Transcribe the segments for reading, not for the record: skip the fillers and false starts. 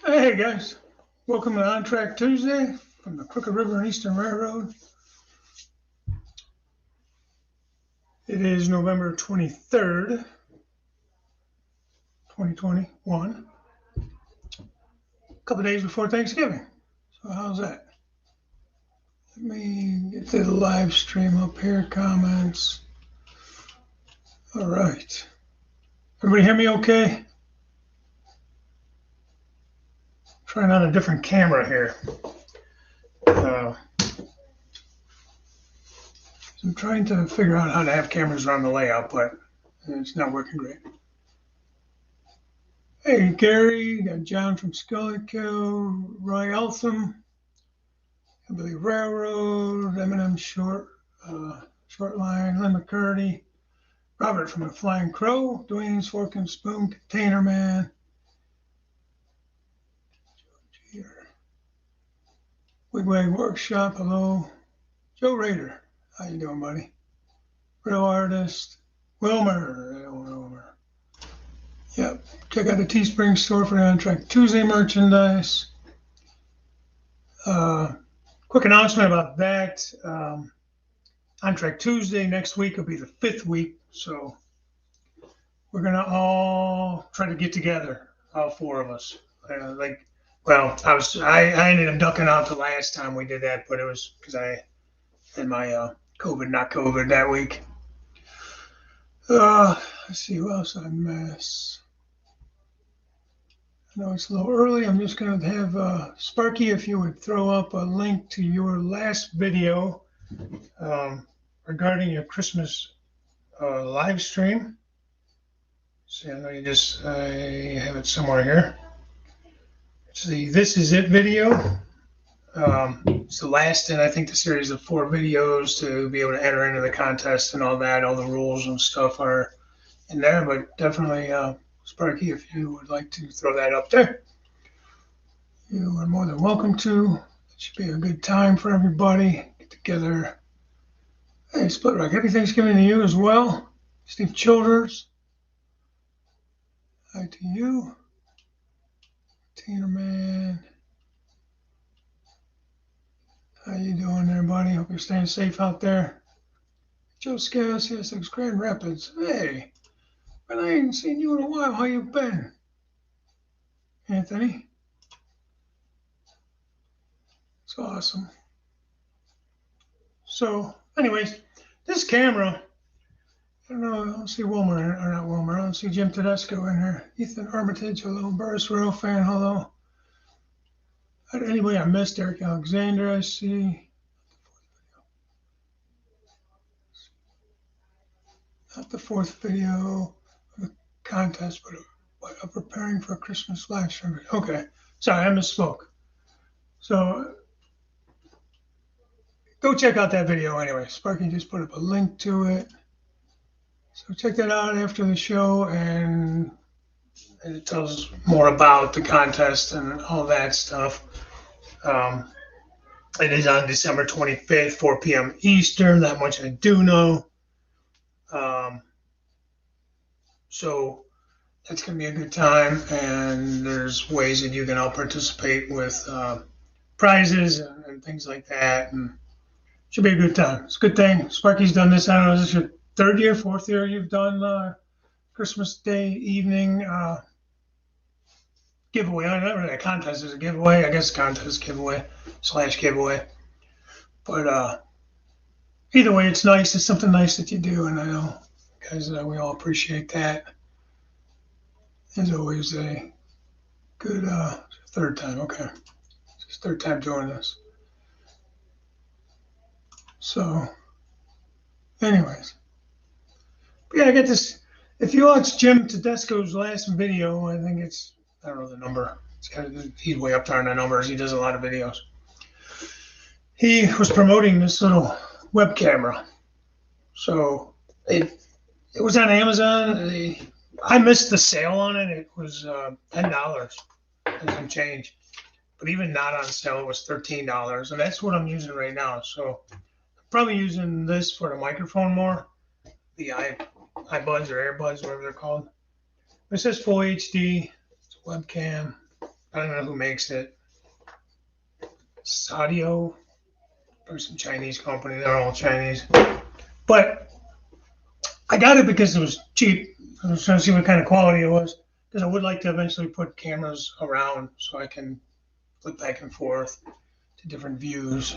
Hey guys, welcome to On Track Tuesday from the Crooked River and Eastern Railroad. It is November 23rd, 2021, a couple days before Thanksgiving. So how's that? Let me get to the live stream up here, comments. All right. Everybody hear me okay? Trying on a different camera here. I'm trying to figure out how to have cameras around the layout, but it's not working great. Hey, Gary, got John from Scullykill, Roy Eltham, Billy Railroad, Eminem Short Line, Lynn McCurdy, Robert from the Flying Crow, Dwayne's Fork and Spoon, Container Man, Wigwag Workshop, hello, Joe Rader, how you doing, buddy? Real Artist, Wilmer. Yep, check out the Teespring store for the On Track Tuesday merchandise. Quick announcement about that. On Track Tuesday next week will be the 5th week, so we're gonna all try to get together, all 4 of us. I ended up ducking out the last time we did that, but it was because I had my COVID, not COVID that week. Let's see who else I miss. I know it's a little early. I'm just going to have Sparky, if you would throw up a link to your last video regarding your Christmas live stream. See, I know I have it somewhere here. See, this is it video. It's the last in, I think, the series of 4 videos to be able to enter into the contest and all that. All the rules and stuff are in there, but definitely, Sparky, if you would like to throw that up there, you are more than welcome to. It should be a good time for everybody. Get together. Hey, Split Rock, happy Thanksgiving to you as well. Steve Childers, hi to you. Tina Man. How you doing there, buddy? Hope you're staying safe out there. Joe Scales, CSX Grand Rapids. Hey, but I ain't seen you in a while. How you been, Anthony? It's awesome. So, anyways, this camera, I don't know, I don't see Wilmer, or not Wilmer, I don't see Jim Tedesco in here. Ethan Armitage, hello. Burris Rail Fan, hello. Anybody I missed? Eric Alexander, I see. Not the 4th video of the contest, but I'm preparing for a Christmas live stream. Okay, sorry, I misspoke. So go check out that video anyway. Sparky just put up a link to it. So check that out after the show, and it tells more about the contest and all that stuff. It is on December 25th, 4 p.m. Eastern. That much I do know. So that's going to be a good time, and there's ways that you can all participate with prizes and things like that, and it should be a good time. It's a good thing. Sparky's done this. I don't know, is this your 3rd year, 4th year you've done Christmas Day evening giveaway? I don't know, a contest is a giveaway. I guess contest giveaway / giveaway. But either way, it's nice. It's something nice that you do, and I know, guys, we all appreciate that. As always, a good 3rd time. Okay, it's 3rd time doing this. So, anyways, but yeah, I get this. If you watch Jim Tedesco's last video, I think it's, I don't know the number. It's kind of, he's way up there in the numbers. He does a lot of videos. He was promoting this little web camera. So it was on Amazon. I missed the sale on it. It was $10 and some change. But even not on sale, it was $13. And that's what I'm using right now. So I'm probably using this for the microphone more. The iBuds or AirBuds, whatever they're called. It says full HD. It's a webcam. I don't know who makes it. Sadio, or some Chinese company. They're all Chinese. But I got it because it was cheap. I was trying to see what kind of quality it was, because I would like to eventually put cameras around so I can flip back and forth to different views.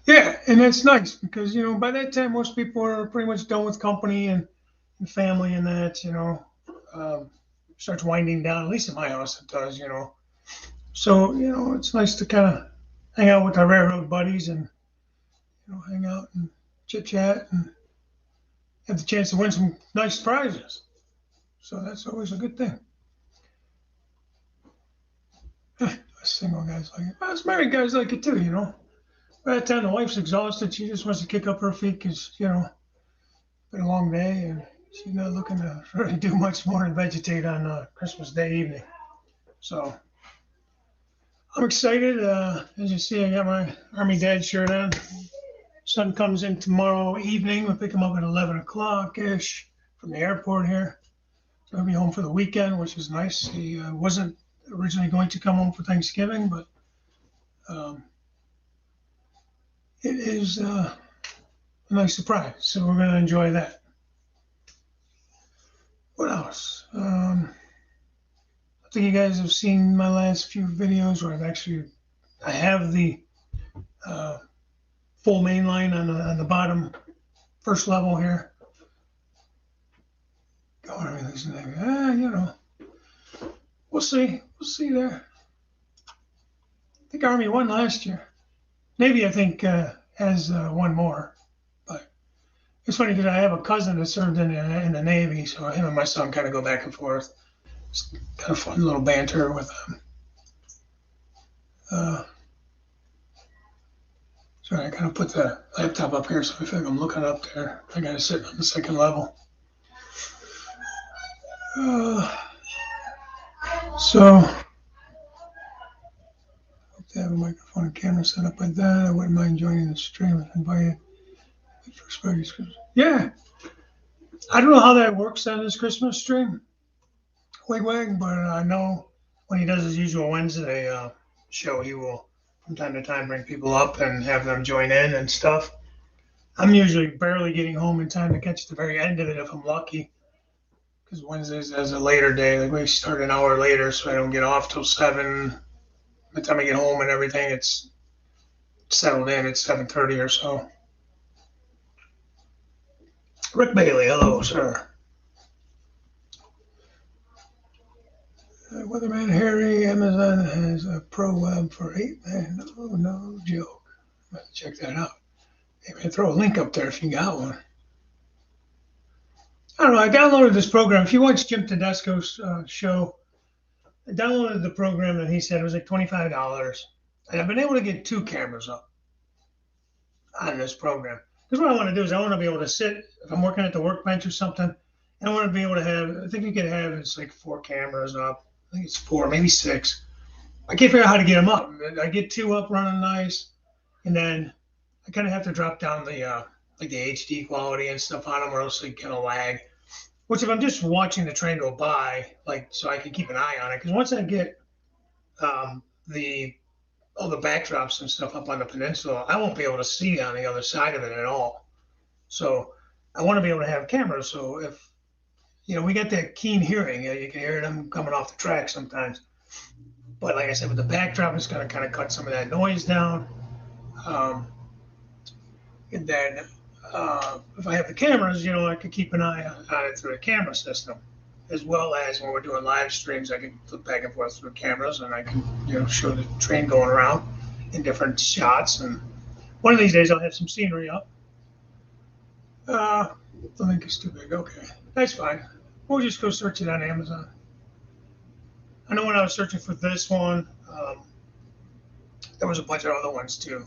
Yeah, and that's nice because, by that time, most people are pretty much done with company and family and that, starts winding down. At least in my house, it does, So, it's nice to kind of hang out with our railroad buddies and, hang out and chit chat and have the chance to win some nice prizes. So that's always a good thing. Single guys like it. Us married guys like it too, By the time the wife's exhausted, she just wants to kick up her feet because, it's been a long day and she's not looking to really do much more than vegetate on Christmas Day evening. So I'm excited. As you see, I got my Army Dad shirt on. Son comes in tomorrow evening. We'll pick him up at 11 o'clock-ish from the airport here. So he'll be home for the weekend, which is nice. He wasn't originally going to come home for Thanksgiving, but it is a nice surprise. So we're going to enjoy that. What else? I think you guys have seen my last few videos where I have the full main line on the bottom first level here. We'll see. We'll see there. I think Army won last year. Navy, I think, has one more. But it's funny because I have a cousin that served in the Navy, so him and my son kind of go back and forth. It's kind of fun little banter with them. Sorry, I kind of put the laptop up here, so I feel like I'm looking up there. I got to sit on the second level. So, hope they have a microphone and camera set up like that. I wouldn't mind joining the stream if invited. Yeah, I don't know how that works on this Christmas stream, Wigwag, but I know when he does his usual Wednesday show, he will from time to time bring people up and have them join in and stuff. I'm usually barely getting home in time to catch the very end of it if I'm lucky, because Wednesdays is a later day. Like we start an hour later, so I don't get off till 7. By the time I get home and everything, it's settled in at 7:30 or so. Rick Bailey, hello, sir. Weatherman Harry, Amazon has a Pro Web for 8 man. No joke. I'm going to check that out. Maybe I'll throw a link up there if you got one. I don't know. I downloaded this program. If you watch Jim Tedesco's show, I downloaded the program that he said it was like $25. And I've been able to get 2 cameras up on this program. Because what I want to do is I want to be able to sit, if I'm working at the workbench or something, and I want to be able to have, I think you could have, it's like 4 cameras up. I think it's 4, maybe 6. I can't figure out how to get them up. I get 2 up running nice, and then I kind of have to drop down the like the HD quality and stuff on them, or else they kind of lag. Which if I'm just watching the train go by, like so I can keep an eye on it, because once I get all the backdrops and stuff up on the peninsula, I won't be able to see on the other side of it at all. So I want to be able to have cameras. So if we get that keen hearing, you can hear them coming off the track sometimes. But like I said, with the backdrop, it's going to kind of cut some of that noise down. And then if I have the cameras, I could keep an eye on it through the camera system, as well as when we're doing live streams, I can flip back and forth through cameras, and I can, show the train going around in different shots. And one of these days, I'll have some scenery up. The link is too big. Okay, that's fine. We'll just go search it on Amazon. I know when I was searching for this one, there was a bunch of other ones too.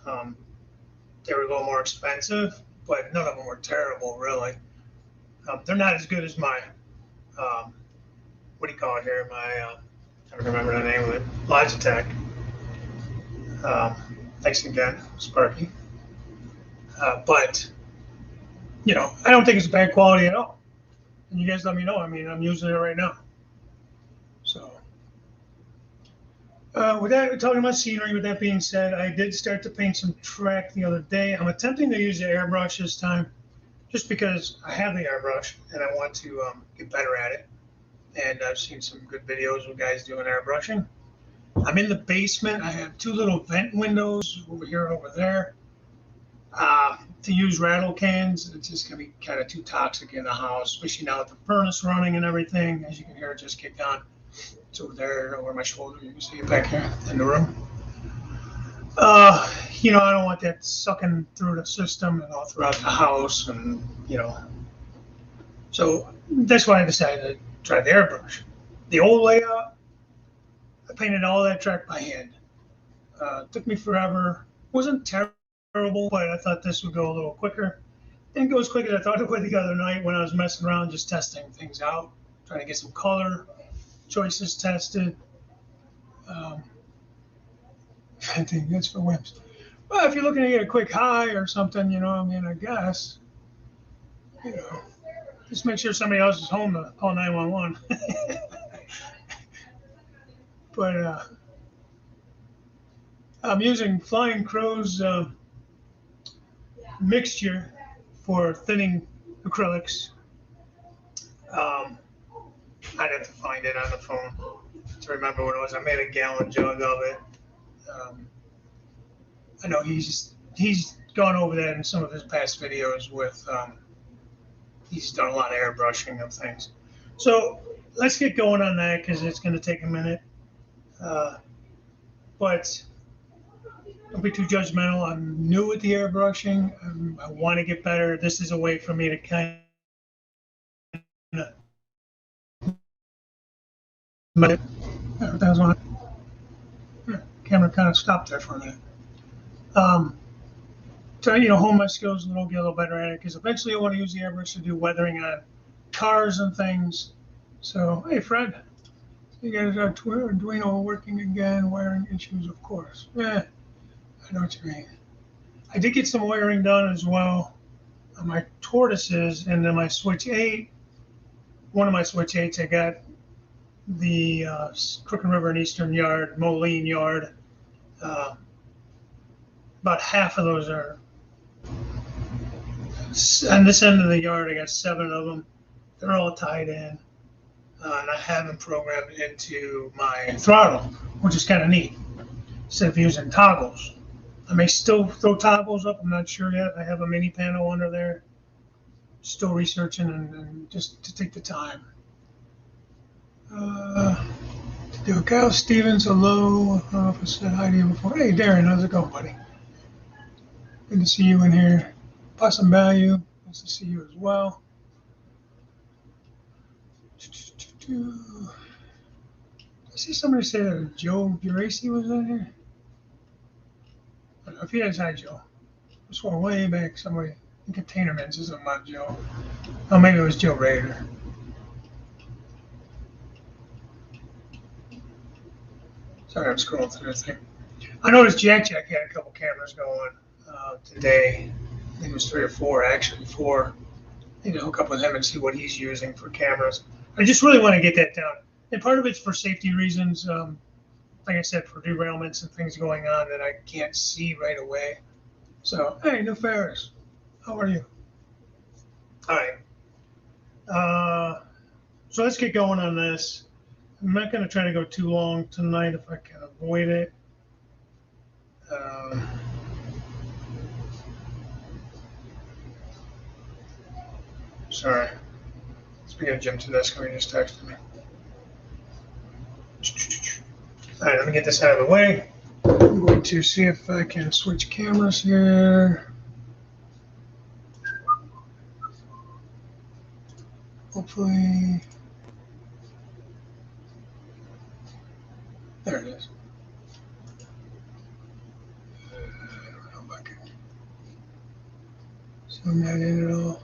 They were a little more expensive, but none of them were terrible, really. They're not as good as my, what do you call it here? My, I don't remember the name of it, Logitech. Thanks again, Sparky. But, I don't think it's bad quality at all. And you guys let me know. I mean, I'm using it right now. So, with that, talking about scenery, with that being said, I did start to paint some track the other day. I'm attempting to use the airbrush this time, just because I have the airbrush and I want to get better at it. And I've seen some good videos of guys doing airbrushing. I'm in the basement. I have two little vent windows over here and over there. To use rattle cans, it's just going to be kind of too toxic in the house, especially now with the furnace running and everything. As you can hear, it just kicked on. It's over there, over my shoulder. You can see it back here in the room. I don't want that sucking through the system and all throughout the house, and so that's why I decided to try the airbrush. The old layout, I painted all that track by hand. It took me forever. Wasn't terrible, but I thought this would go a little quicker. Didn't go as quick as I thought it would the other night when I was messing around, just testing things out, trying to get some color choices tested. I think that's for wimps. Well, if you're looking to get a quick high or something, I guess, just make sure somebody else is home to call 911. But I'm using Flying Crow's mixture for thinning acrylics. I'd have to find it on the phone to remember what it was. I made a gallon jug of it. I know he's gone over that in some of his past videos with, he's done a lot of airbrushing of things. So let's get going on that because it's going to take a minute. But don't be too judgmental. I'm new at the airbrushing. I want to get better. This is a way for me to kind of. That was on. Camera kind of stopped there for a minute. To hone my skills a little, get a little better at it, because eventually I want to use the airbrush to do weathering on cars and things. So, hey, Fred, you guys are Arduino working again, wiring issues, of course. Yeah, I know what you mean. I did get some wiring done as well on my tortoises, and then my Switch 8. One of my Switch 8s, I got the Crooked River and Eastern Yard, Moline Yard. About half of those are on this end of the yard. I got 7 of them. They're all tied in, and I have them programmed into my throttle, which is kind of neat. Instead of using toggles, I may still throw toggles up. I'm not sure yet. I have a mini panel under there. Still researching and just to take the time. Kyle Stevens, hello. I don't know if I said hi to you before. Hey, Darren, how's it going, buddy? Good to see you in here. Possum Value, nice to see you as well. I see somebody say that Joe Geraci was in here. I don't know if he has. Hi, Joe. I swore way back somebody in Containerman's isn't not Joe. Oh, maybe it was Joe Rader. Sorry, I'm scrolling through the thing. I noticed Jack had a couple cameras going today. I think it was 3 or 4, actually 4. I need to hook up with him and see what he's using for cameras. I just really want to get that down. And part of it's for safety reasons. Like I said, for derailments and things going on that I can't see right away. So, hey, New Ferris, how are you? All right. So let's get going on this. I'm not going to try to go too long tonight if I can avoid it. Sorry. Speaking of Jim Tedesco, he just texted me. All right, let me get this out of the way. I'm going to see if I can switch cameras here. Hopefully. There it is. I don't know if I can zoom that in at all.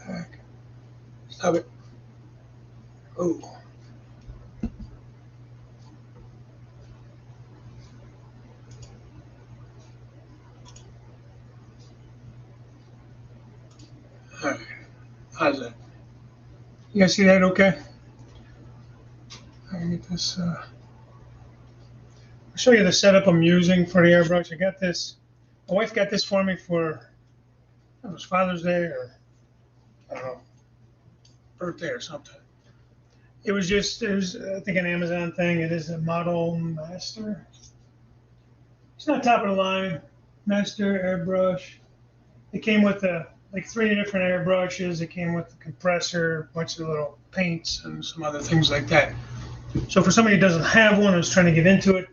Back. Stop it. Oh. All right. How's that? You guys see that okay? I can get this. I'll show you the setup I'm using for the airbrush. I got this. My wife got this for me for, it was Father's Day or, I don't know, birthday or something. It was I think, an Amazon thing. It is a Model Master. It's not top of the line. Master airbrush. It came with like 3 different airbrushes. It came with the compressor, a bunch of little paints, and some other things like that. So for somebody who doesn't have one, who's trying to get into it,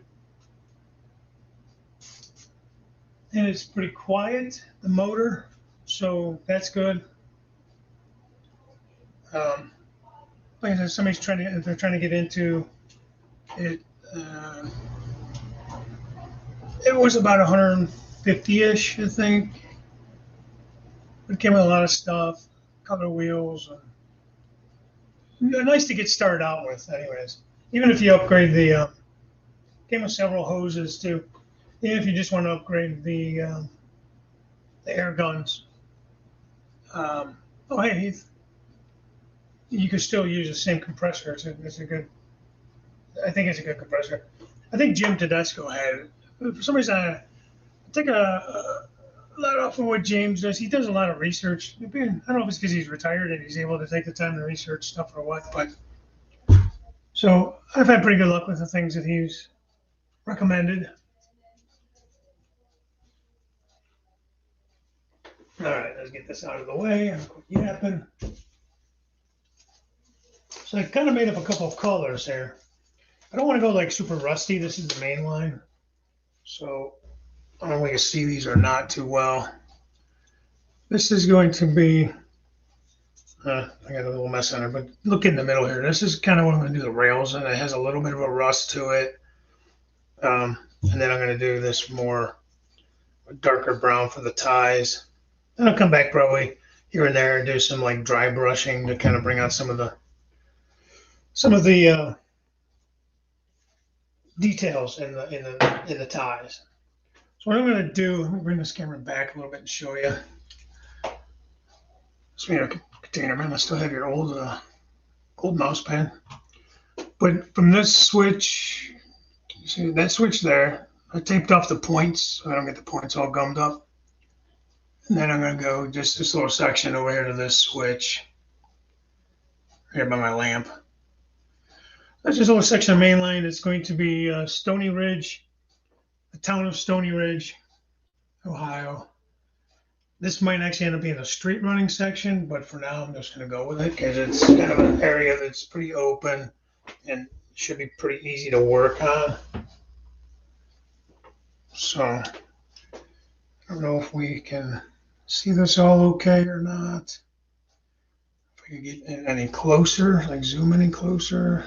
and it's pretty quiet, the motor, so that's good. Like I said, if they're trying to get into it, it was about 150-ish, I think. It came with a lot of stuff, color wheels, and nice to get started out with, anyways. Even if you upgrade came with several hoses too. Even if you just want to upgrade the air guns. Oh, hey, Heath. You could still use the same compressor. It's a good. I think it's a good compressor. I think Jim Tedesco had it. For some reason, I take a lot off of what James does. He does a lot of research. I don't know if it's because he's retired and he's able to take the time to research stuff or what, but so I've had pretty good luck with the things that he's recommended. All right, let's get this out of the way and quit yapping. So I kind of made up a couple of colors here. I don't want to go like super rusty. This is the main line. So I don't know if you can see these or not too well. This is going to be, I got a little mess on it, but look in the middle here. This is kind of what I'm going to do the rails, and it has a little bit of a rust to it. And then I'm going to do this more darker brown for the ties. Then I'll come back probably here and there and do some like dry brushing to kind of bring out some of the details in the ties. So what I'm going to do, let me bring this camera back a little bit and show you. Speaking of container, man, I still have your old mouse pad. But from this switch, you see that switch there, I taped off the points so I don't get the points all gummed up. And then I'm going to go just this little section over here to this switch here by my lamp. That's just a little section of main line. It's going to be Stony Ridge, the town of Stony Ridge, Ohio. This might actually end up being a street running section, but for now I'm just going to go with it because it's kind of an area that's pretty open and should be pretty easy to work on. So I don't know if we can see this all okay or not. If we can get any closer, like zoom any closer.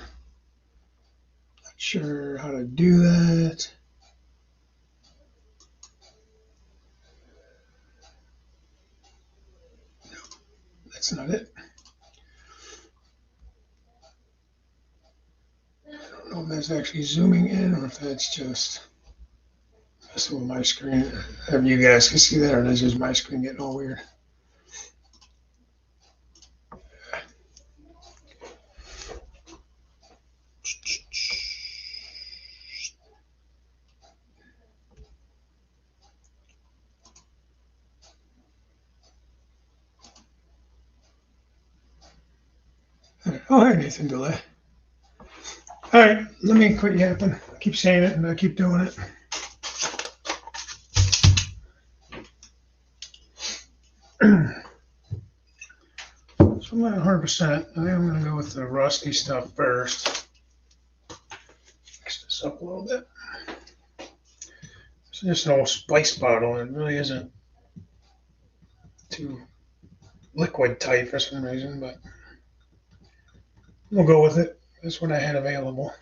Not sure how to do that. That's not it. I don't know if that's actually zooming in or if that's just messing with my screen. If you guys can see that, or that's just my screen getting all weird. Oh, hey, Nathan Delay. All right, let me quit yapping. I keep saying it and I keep doing it. So I'm not 100%. I think I'm going to go with the rusty stuff first. Mix this up a little bit. It's just an old spice bottle. It really isn't too liquid tight for some reason, but we'll go with it. That's what I had available.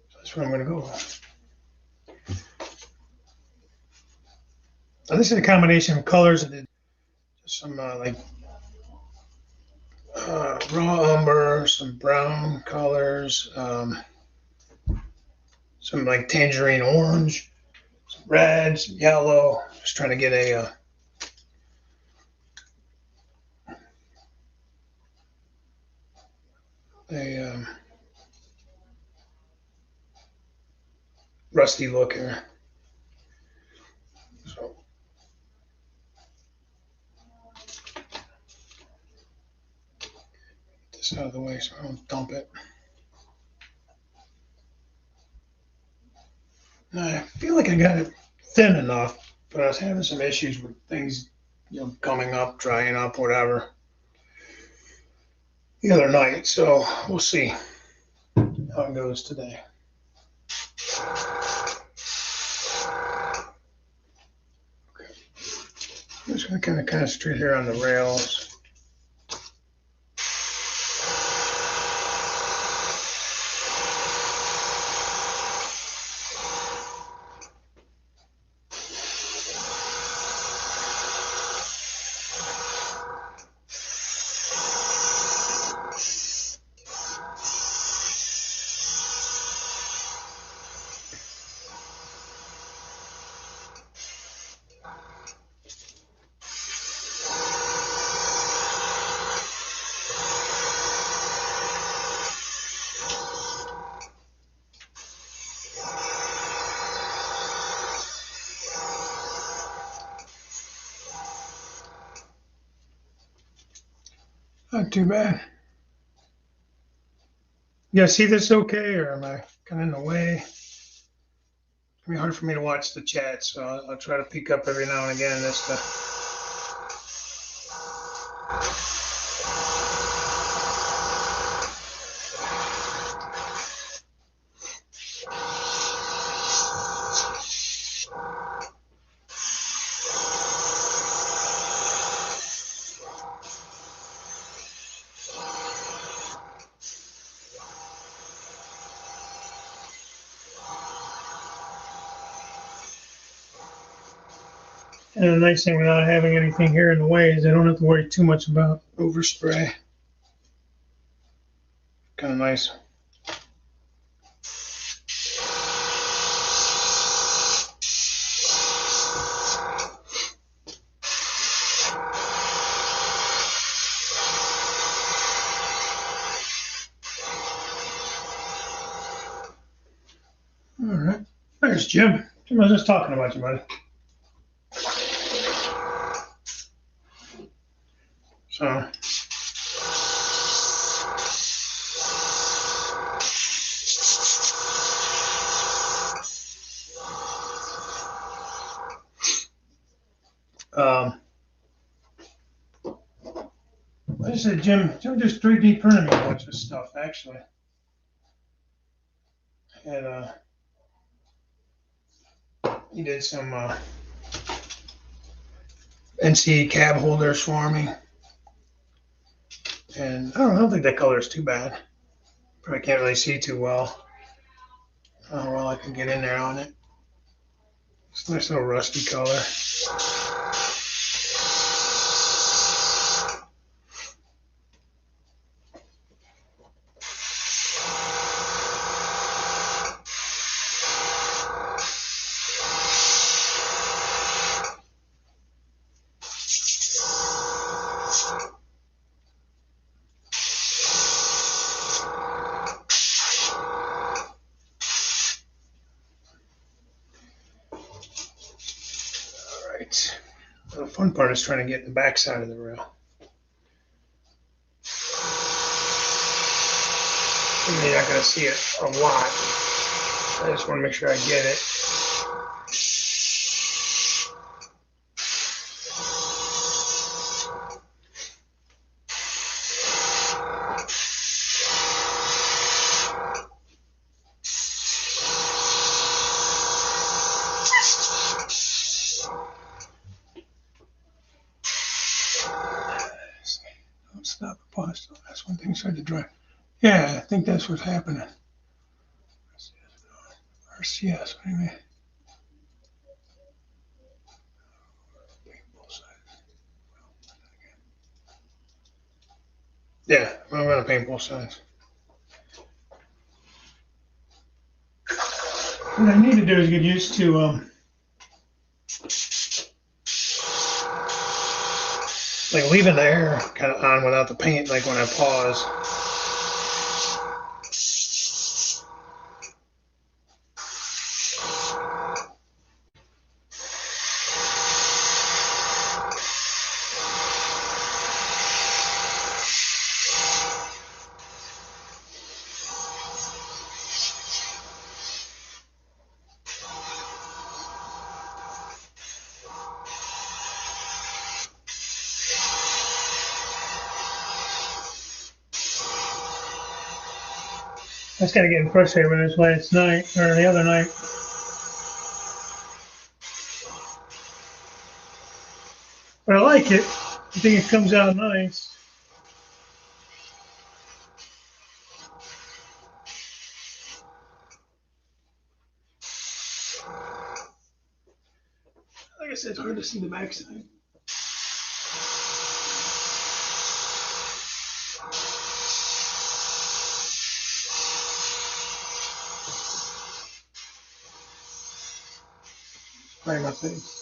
So that's what I'm going to go with. Now this is a combination of colors. I did some raw umber, some brown colors, some like tangerine orange, some red, some yellow. Just trying to get a a rusty look here. So get this out of the way so I don't dump it. Now, I feel like I got it thin enough, but I was having some issues with things, coming up, drying up, whatever, the other night. So we'll see how it goes today. Okay. I'm just going to kind of concentrate here on the rails. Not too bad. You guys see this okay, or am I kind of in the way? It's gonna be hard for me to watch the chat, so I'll try to peek up every now and again. And the nice thing without having anything here in the way is I don't have to worry too much about overspray. Kind of nice. All right. There's Jim. Jim, I was just talking about you, buddy. So, like I said, Jim just 3D printed me a bunch of stuff, actually. And he did some NC cab holders for me. And I don't think that color is too bad. Probably can't really see too well. I don't know how well I can get in there on it. It's a nice little rusty color. The fun part is trying to get the back side of the rail. You're not going to see it a lot. I just want to make sure I get it. Stop the pause. That's when things start to dry. Yeah, I think that's what's happening. RCS, what do you mean? Yeah, I'm going to paint both sides. What I need to do is get used to like leaving the air kind of on without the paint, like when I pause. I was kind of getting frustrated with this last night, or the other night. But I like it. I think it comes out nice. Like I said, it's hard to see the backside. Right in my face.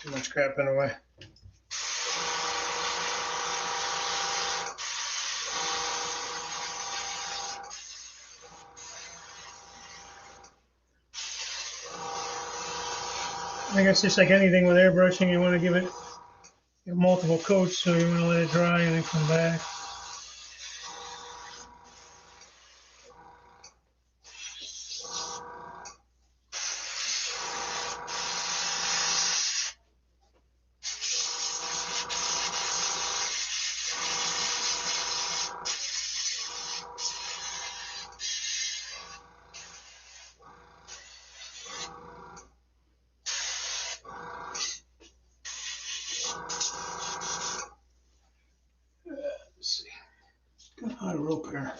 Too much crap in the way. I guess just like anything with airbrushing, you want to give it multiple coats, so you want to let it dry and then come back. Let's see. Got a hot rope here.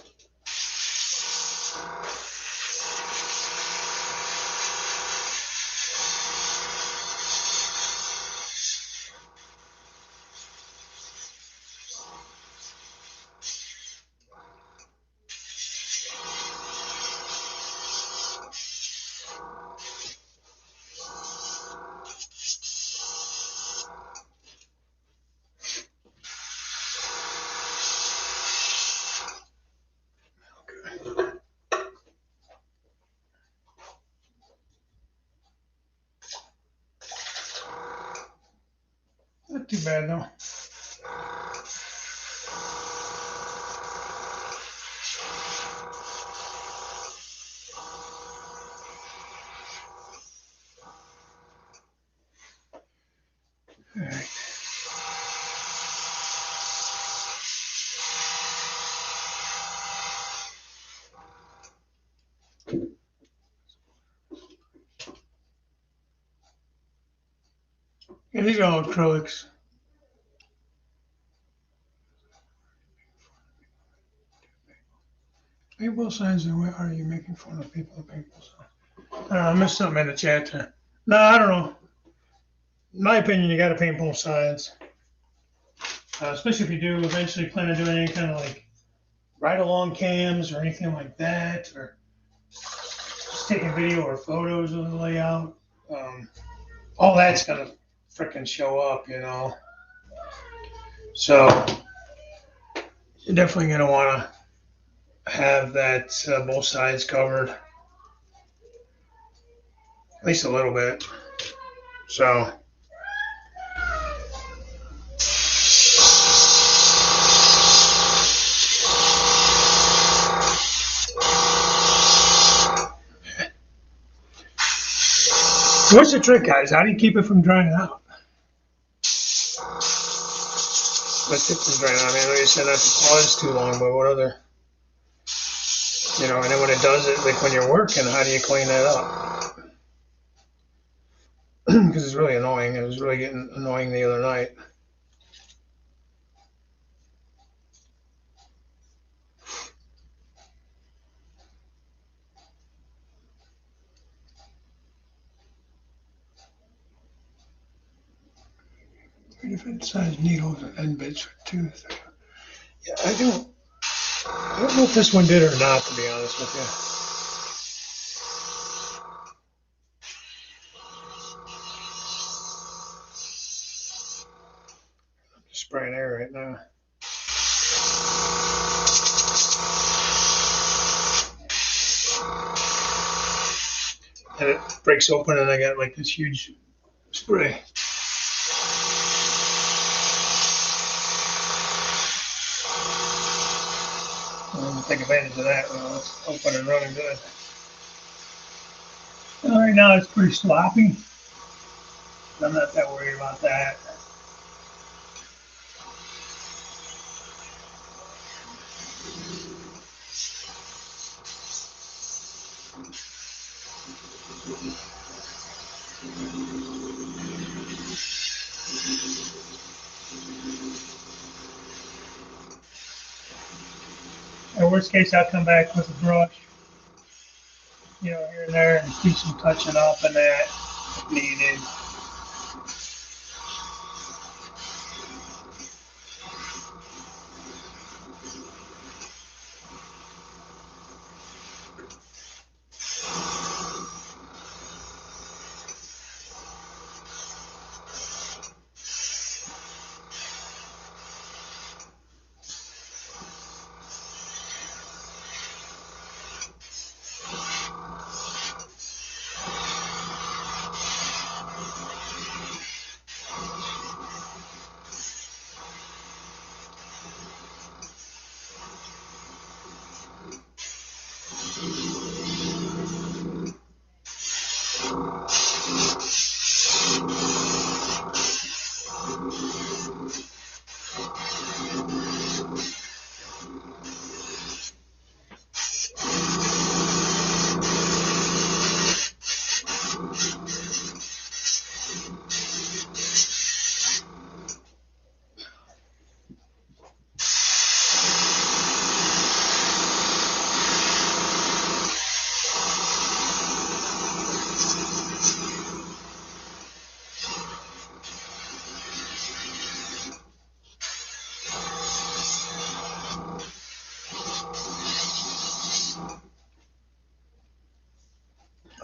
Not too bad though. All right. Yeah, these are all acrylics. Paintball signs, and where are you making fun of people with paintball signs? I don't know, I missed something in the chat there. No, I don't know. In my opinion, you got to paint both sides. Especially if you do eventually plan on doing any kind of like ride-along cams or anything like that, or just taking video or photos of the layout. All that's gonna frickin' show up, you know. So you're definitely gonna want to have that both sides covered, at least a little bit. So. What's the trick, guys? How do you keep it from drying out? What tip is drying out? I mean, I know you said not to pause too long, but what other, you know, and then when it does it, like when you're working, how do you clean that up? Because it's really annoying. It was really getting annoying the other night. Different size needles and end bits for tooth. Yeah, I don't know if this one did or not, to be honest with you. I'm just spraying air right now. And it breaks open and I got like this huge spray. I'm going to take advantage of that when it's open and running good. Well, right now it's pretty sloppy. I'm not that worried about that. In worst case, I'll come back with a brush, here and there, and do some touching up and that if needed.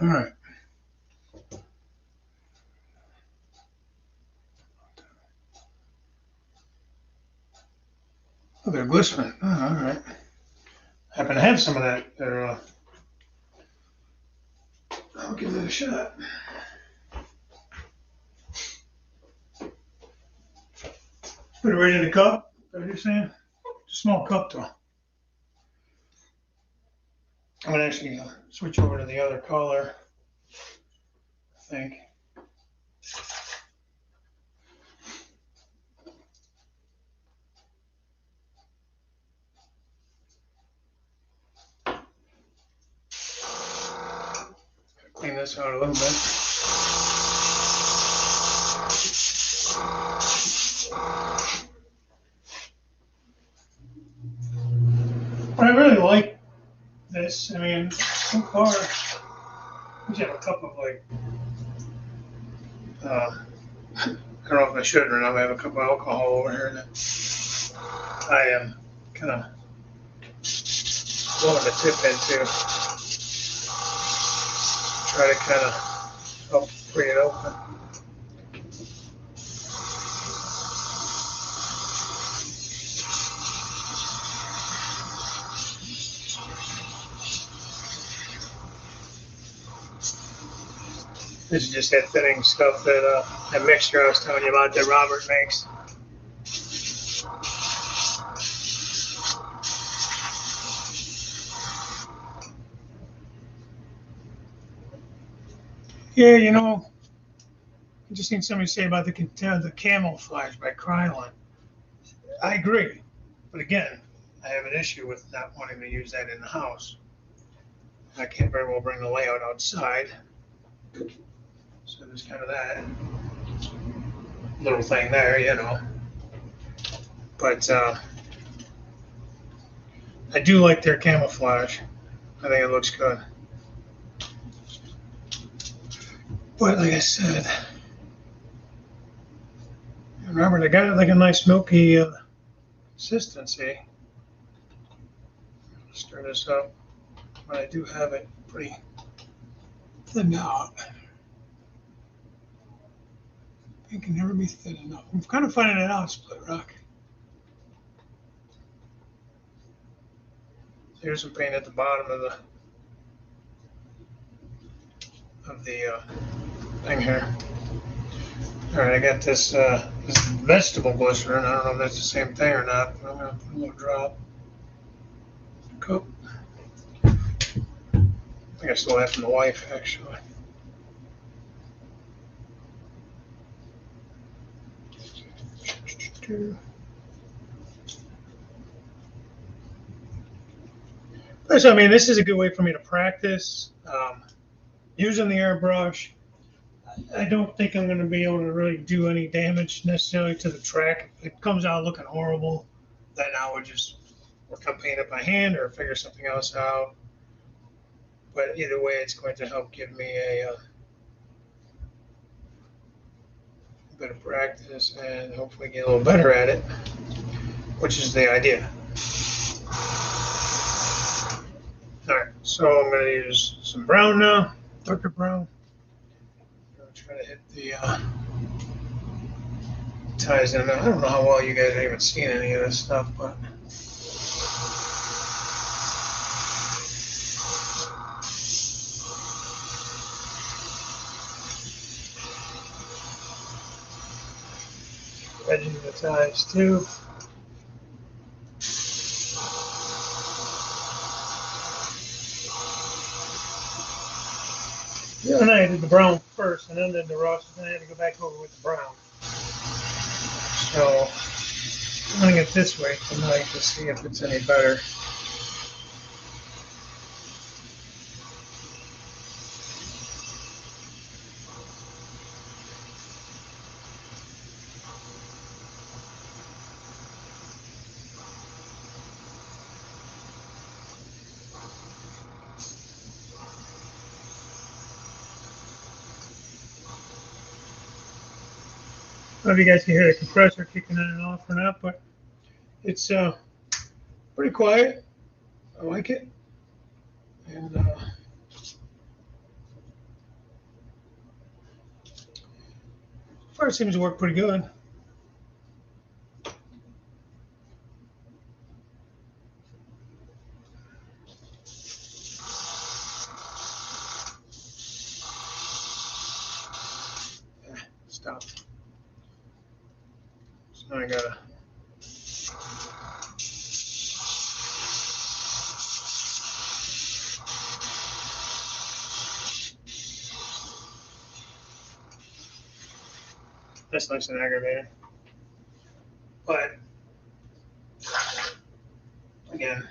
All right. Oh, they're glistening. Oh, all right. Happen to have some of that. I'll give that a shot. Put it right in the cup. Is that what you're saying? It's a small cup, though. I'm going to actually switch over to the other color, I think. Clean this out a little bit. But I really like this. I mean, so far, we have a cup of I don't know if I should or not. I have a cup of alcohol over here that I am kind of willing to tip into. Try to kind of help bring it open. This is just that thinning stuff that mixture I was telling you about that Robert makes. Yeah, I just seen somebody say about the camouflage by Krylon. I agree, but again, I have an issue with not wanting to use that in the house. I can't very well bring the layout outside. So there's kind of that little thing there. But I do like their camouflage. I think it looks good. But like I said, Robert, I got it like a nice milky consistency. stir this up, but I do have it pretty thinned out. It can never be thin enough. I'm kind of finding it out, Split Rock. Here's some paint at the bottom of the thing here. All right, I got this vegetable glycerin. I don't know if that's the same thing or not, but I'm gonna put a little drop. Cup. I think I stole that from the wife, actually. So, I mean, this is a good way for me to practice using the airbrush. I don't think I'm going to be able to really do any damage necessarily to the track. If it comes out looking horrible, then I would just work on paint it by hand or figure something else out. But either way, it's going to help give me a bit of practice and hopefully get a little better at it, which is the idea. All right, so I'm going to use some brown now, darker brown. I'm going to try to hit the ties in there. I don't know how well you guys are even seeing any of this stuff, but edging the ties too. Yeah, and I did the brown first, and then did the rust, and then I had to go back over with the brown. So I'm running it this way tonight to see if it's any better. I don't know if you guys can hear the compressor kicking in and off or not, but it's pretty quiet. I like it. And so far it seems to work pretty good. Stop. So now I gotta that's nice and aggravating. But again,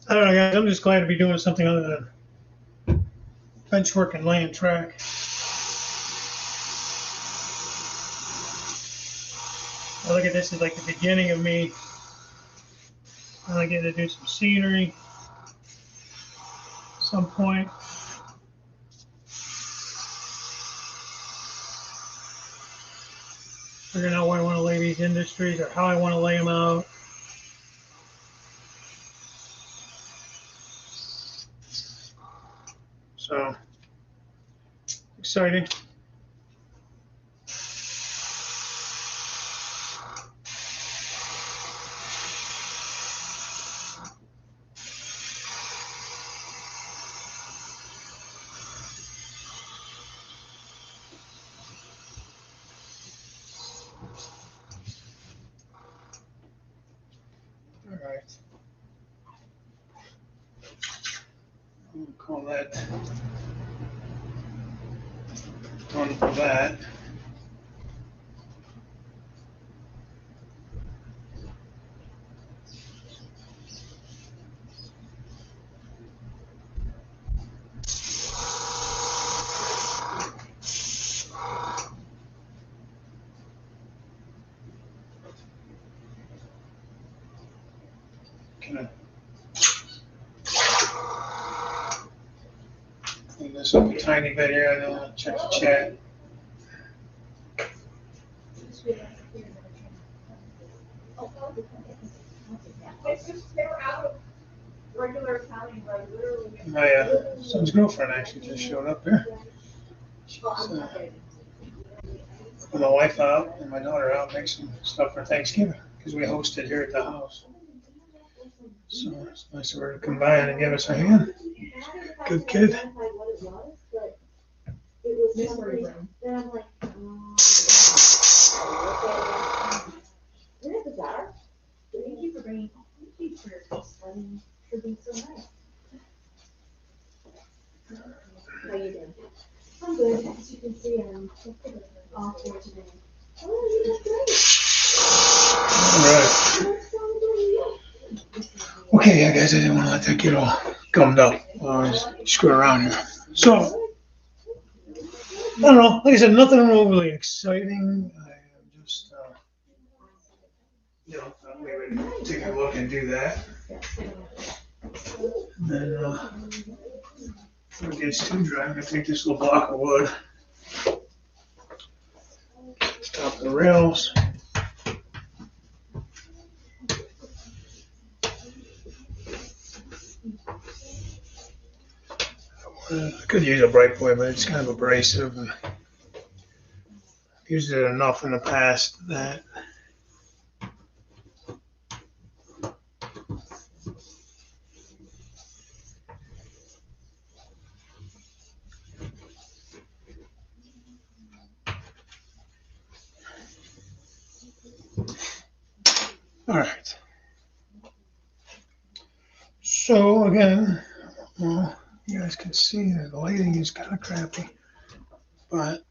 I don't know, guys. I'm just glad to be doing something other than bench work and laying track. I look at this as like the beginning of me. I get to do some scenery at some point. Figuring out where I want to lay these industries or how I want to lay them out. So exciting. All right. call that done for that. Can I clean this up a tiny bit here and then I'll check the chat. My son's girlfriend actually just showed up here. She's with my wife out and my daughter out making some stuff for Thanksgiving because we hosted here at the house. So it's nice of her to come by and give us a hand. Good kid. How you doing? I'm good. As you can see, I'm off for today. Oh, All right. Okay, yeah, guys, I didn't want to let that get all gummed up while I was screwing around here. So, I don't know. Like I said, nothing overly exciting. I am just, thought we would take a look and do that. And then, if it gets too dry, I'm going to take this little block of wood, stop the rails. I could use a bright boy, but it's kind of abrasive. And I've used it enough in the past that all right. So again, well, you guys can see that the lighting is kind of crappy, but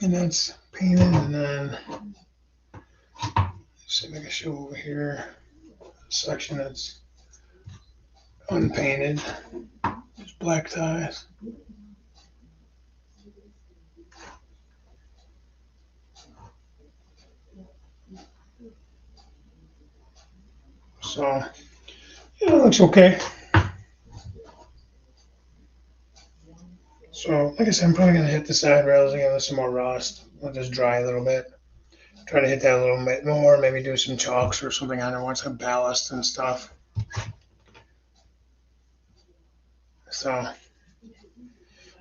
and that's painted, and then see if I can show over here a section that's unpainted, just black ties. So yeah, it looks okay. So like I said, I'm probably gonna hit the side rails again with some more rust. Let this dry a little bit. Try to hit that a little bit more, maybe do some chalks or something on there once I ballast and stuff. So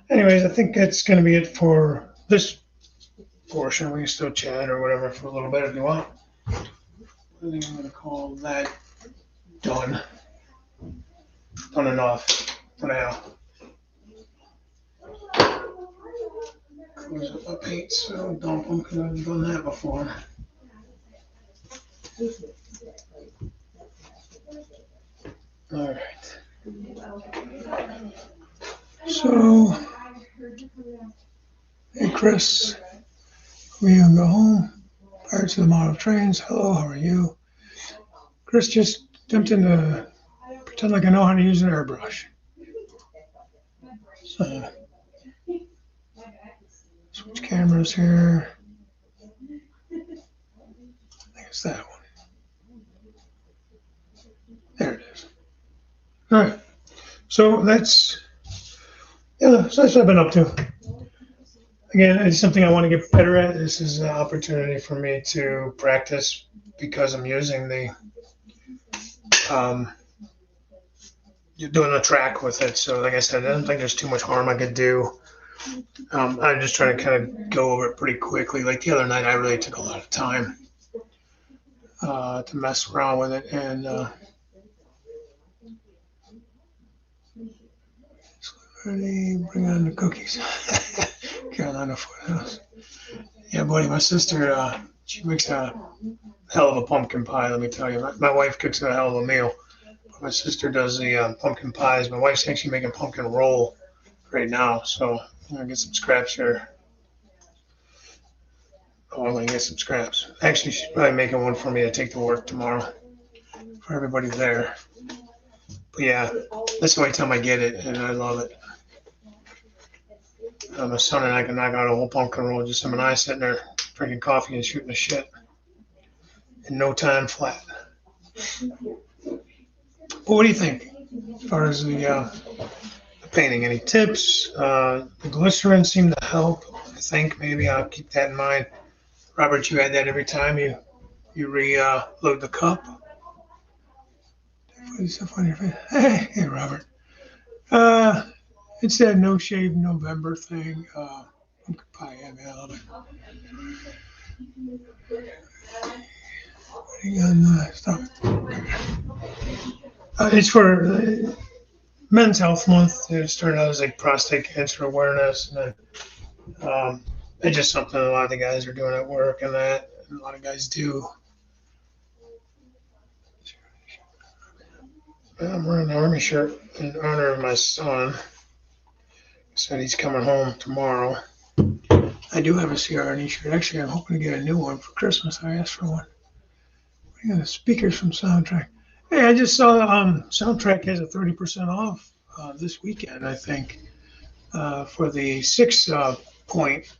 anyways, I think that's gonna be it for this portion. We can still chat or whatever for a little bit if you want. I think I'm gonna call that done. Done enough for now. Close up my paints so I don't dump them because I've done that before. All right. So, hey Chris, we gonna go home prior to the model trains. Hello, how are you? Chris just jumped into pretend like I know how to use an airbrush. So, switch cameras here. I think it's that one. There it is. All right. So that's so that's what I've been up to. Again, it's something I want to get better at. This is an opportunity for me to practice because I'm using the you're doing a track with it. So like I said, I don't think there's too much harm I could do. I'm just trying to kind of go over it pretty quickly. Like the other night, I really took a lot of time to mess around with it. And ready, bring on the cookies. Carolina Foothouse. Yeah, buddy, my sister, she makes a hell of a pumpkin pie, let me tell you. My wife cooks a hell of a meal. My sister does the pumpkin pies. My wife's actually making pumpkin roll right now, so I'm gonna get some scraps here. Oh, I'm gonna get some scraps. Actually, she's probably making one for me to take to work tomorrow for everybody there. But yeah, that's the only time I get it, and I love it. My son and I can knock out a whole pumpkin roll, just him and I sitting there drinking coffee and shooting the shit in no time flat. Well, what do you think as far as the painting? Any tips? The glycerin seemed to help. I think maybe I'll keep that in mind. Robert, you add that every time you reload the cup. Put stuff on your face. Hey, Robert. Uh, it's that no shave November thing. Pumpkin pie, yeah, man, I love it. Putting on stuff. It's for Men's Health Month. It started out as like prostate cancer awareness, and then it's just something a lot of the guys are doing at work, and that and a lot of guys do. I'm wearing an Army shirt in honor of my son. Said he's coming home tomorrow. I do have a CRNE shirt. Actually, I'm hoping to get a new one for Christmas. I asked for one. We got the speakers from Soundtrack. Hey, I just saw Soundtrack has a 30% off this weekend, I think, for the 6 point,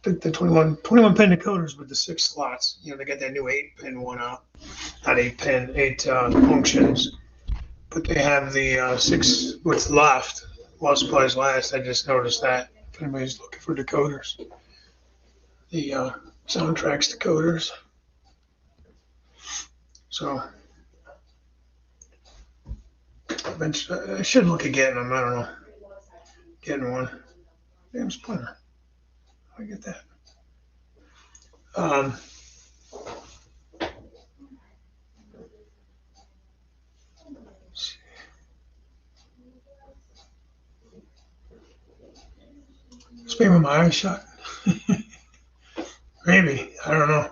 the 21 pin decoders with the 6 slots. You know, they got that new 8 pin one out. Not 8 pin, 8 functions. But they have the 6 what's left while supplies last. I just noticed that if anybody's looking for decoders, the Soundtrack's decoders. So eventually, I should look at getting them. I don't know. Getting one. Damn splinter. How do I get that? Let's maybe my eyes shut. Maybe. I don't know.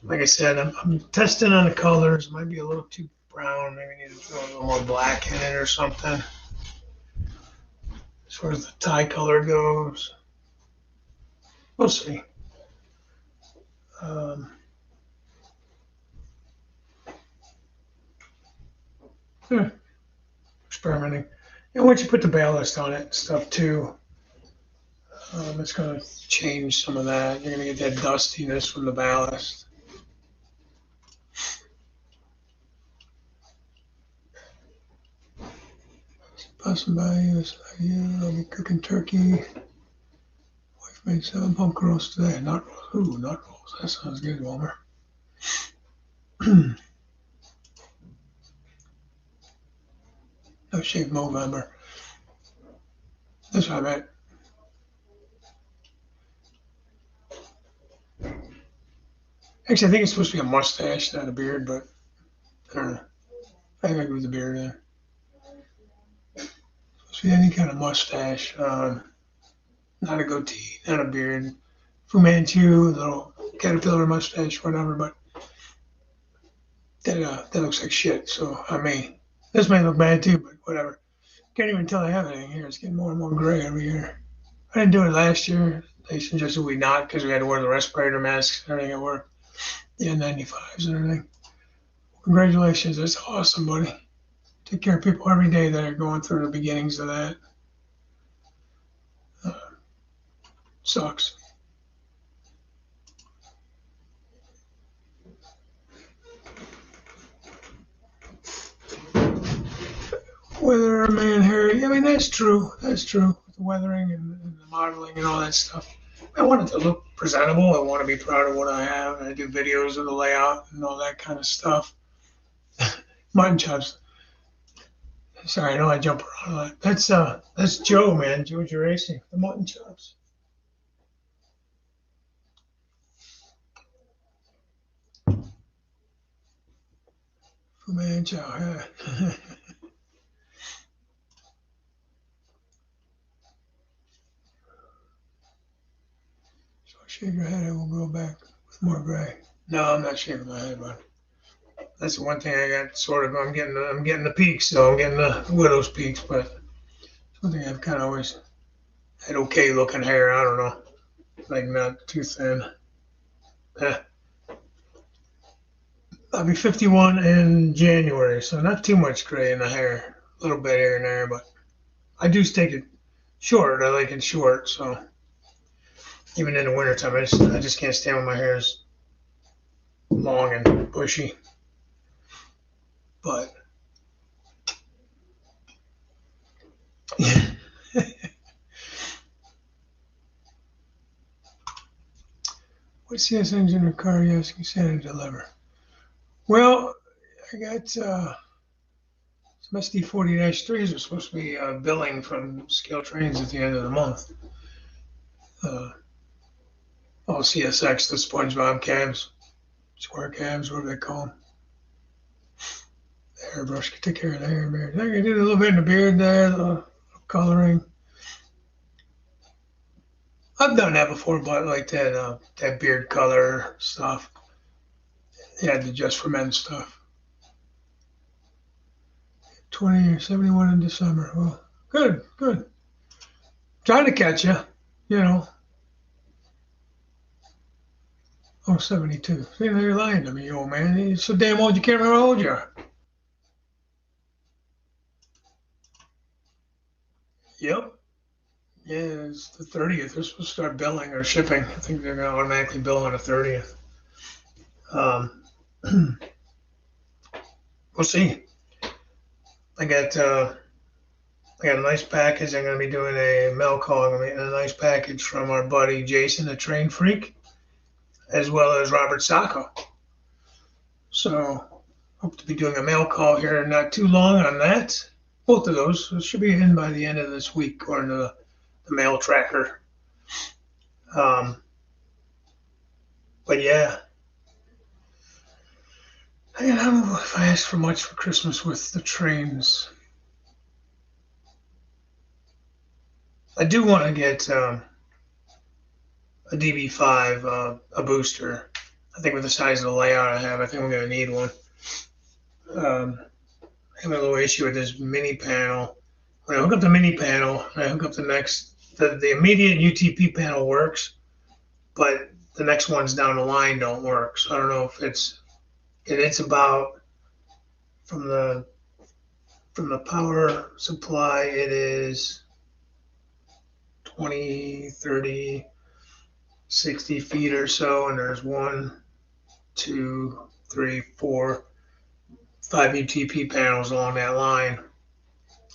Like I said, I'm testing on the colors. Might be a little too brown. Maybe need to throw a little more black in it or something. As far as the tie color goes, we'll see. Experimenting. And once you put the ballast on it and stuff too, it's going to change some of that. You're going to get that dustiness from the ballast. Passing by you, I'll be cooking turkey. Wife made 7 pumpkin rolls today. Not rolls. That sounds good, Wilmer. No shave November. That's what I meant. Actually, I think it's supposed to be a mustache, not a beard, but I don't know. I think I go with the beard in. Supposed to be any kind of mustache, not a goatee, not a beard. Fu Manchu, little caterpillar mustache, whatever, but that looks like shit. So, I mean, this may look bad too, but whatever. Can't even tell I have anything here. It's getting more and more gray every year. I didn't do it last year. They suggested we not because we had to wear the respirator masks and everything at work. The N95s and everything. Congratulations. That's awesome, buddy. Take care of people every day that are going through the beginnings of that. Sucks. Weather, man, Harry. I mean, that's true. That's true. The weathering and the modeling and all that stuff. I want it to look presentable. I want to be proud of what I have. I do videos of the layout and all that kind of stuff. Mutton chops. Sorry, I know I jump around a lot. That's Joe, man. Joe Geraci. The mutton chops. Fu Manchu, yeah. So shave your head, it will grow back with more gray. No, I'm not shaving my head, bud. That's the one thing I got sort of. I'm getting the peaks, so I'm getting the widow's peaks, but it's one thing I've kind of always had okay looking hair. I don't know, like not too thin. Eh. I'll be 51 in January, so not too much gray in the hair. A little bit here and there, but I do take it short. I like it short, so even in the wintertime, I just can't stand when my hair is long and bushy. But yeah. What CS engine or car are you asking Santa to deliver? Well, I got some SD40-3s are supposed to be billing from Scale Trains at the end of the month. All CSX, the SpongeBob cabs, square cabs, whatever they call them. The airbrush can take care of the hair beard. I can do a little bit in the beard there, the coloring. I've done that before, but like that beard color stuff. Yeah, the Just for Men stuff. 20 or 71 in December. Well, good, good. Trying to catch you, you know. Oh, 72. See, you're lying to me, you old man. You're so damn old you can't remember how old you are. Yep. Yeah, it's the 30th. They're supposed to start billing or shipping. I think they're going to automatically bill on the 30th. Um, we'll see. I got a nice package. I'm going to be doing a mail call. I'm going to be getting a nice package from our buddy Jason, the train freak, as well as Robert Sacco. So hope to be doing a mail call here not too long on that. Both of those should be in by the end of this week, according to the mail tracker. But yeah, I don't know if I asked for much for Christmas with the trains. I do want to get a DB5, a booster. I think with the size of the layout I have, I think I'm going to need one. I have a little issue with this mini panel. When I hook up the mini panel, and I hook up the immediate UTP panel works, but the next ones down the line don't work. So I don't know if it's about from the power supply, it is 20, 30, 60 feet or so, and there's 1, 2, 3, 4, 5 UTP panels along that line.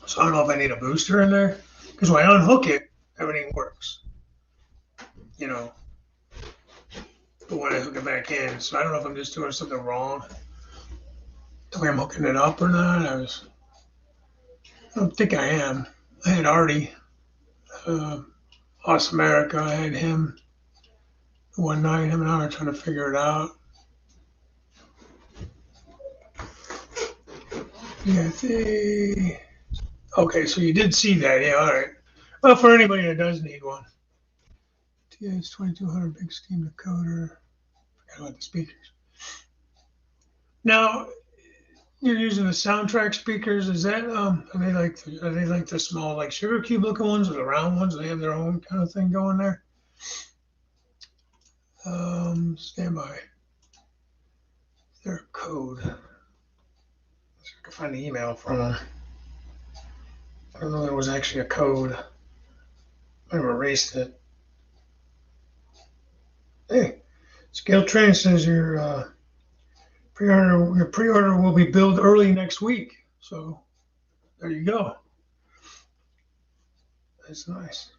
So I don't know if I need a booster in there, because when I unhook it, everything works, you know, but when I hook it back in, so I don't know if I'm just doing something wrong, the way I'm hooking it up or not. I don't think I am. I had Artie, Lost America, I had him one night, him and I were trying to figure it out. Yeah, okay, so you did see that, yeah, all right. Well, for anybody that does need one, TS 2200 big steam decoder. Forgot about the speakers. Now you're using the soundtrack speakers. Is that are they like the small like sugar cube looking ones or the round ones? They have their own kind of thing going there. Stand by. Is there a code? Let's see if I can find the email from them. I don't know if there was actually a code. I've erased it. Hey, Scale Train says your pre-order will be billed early next week. So there you go. That's nice.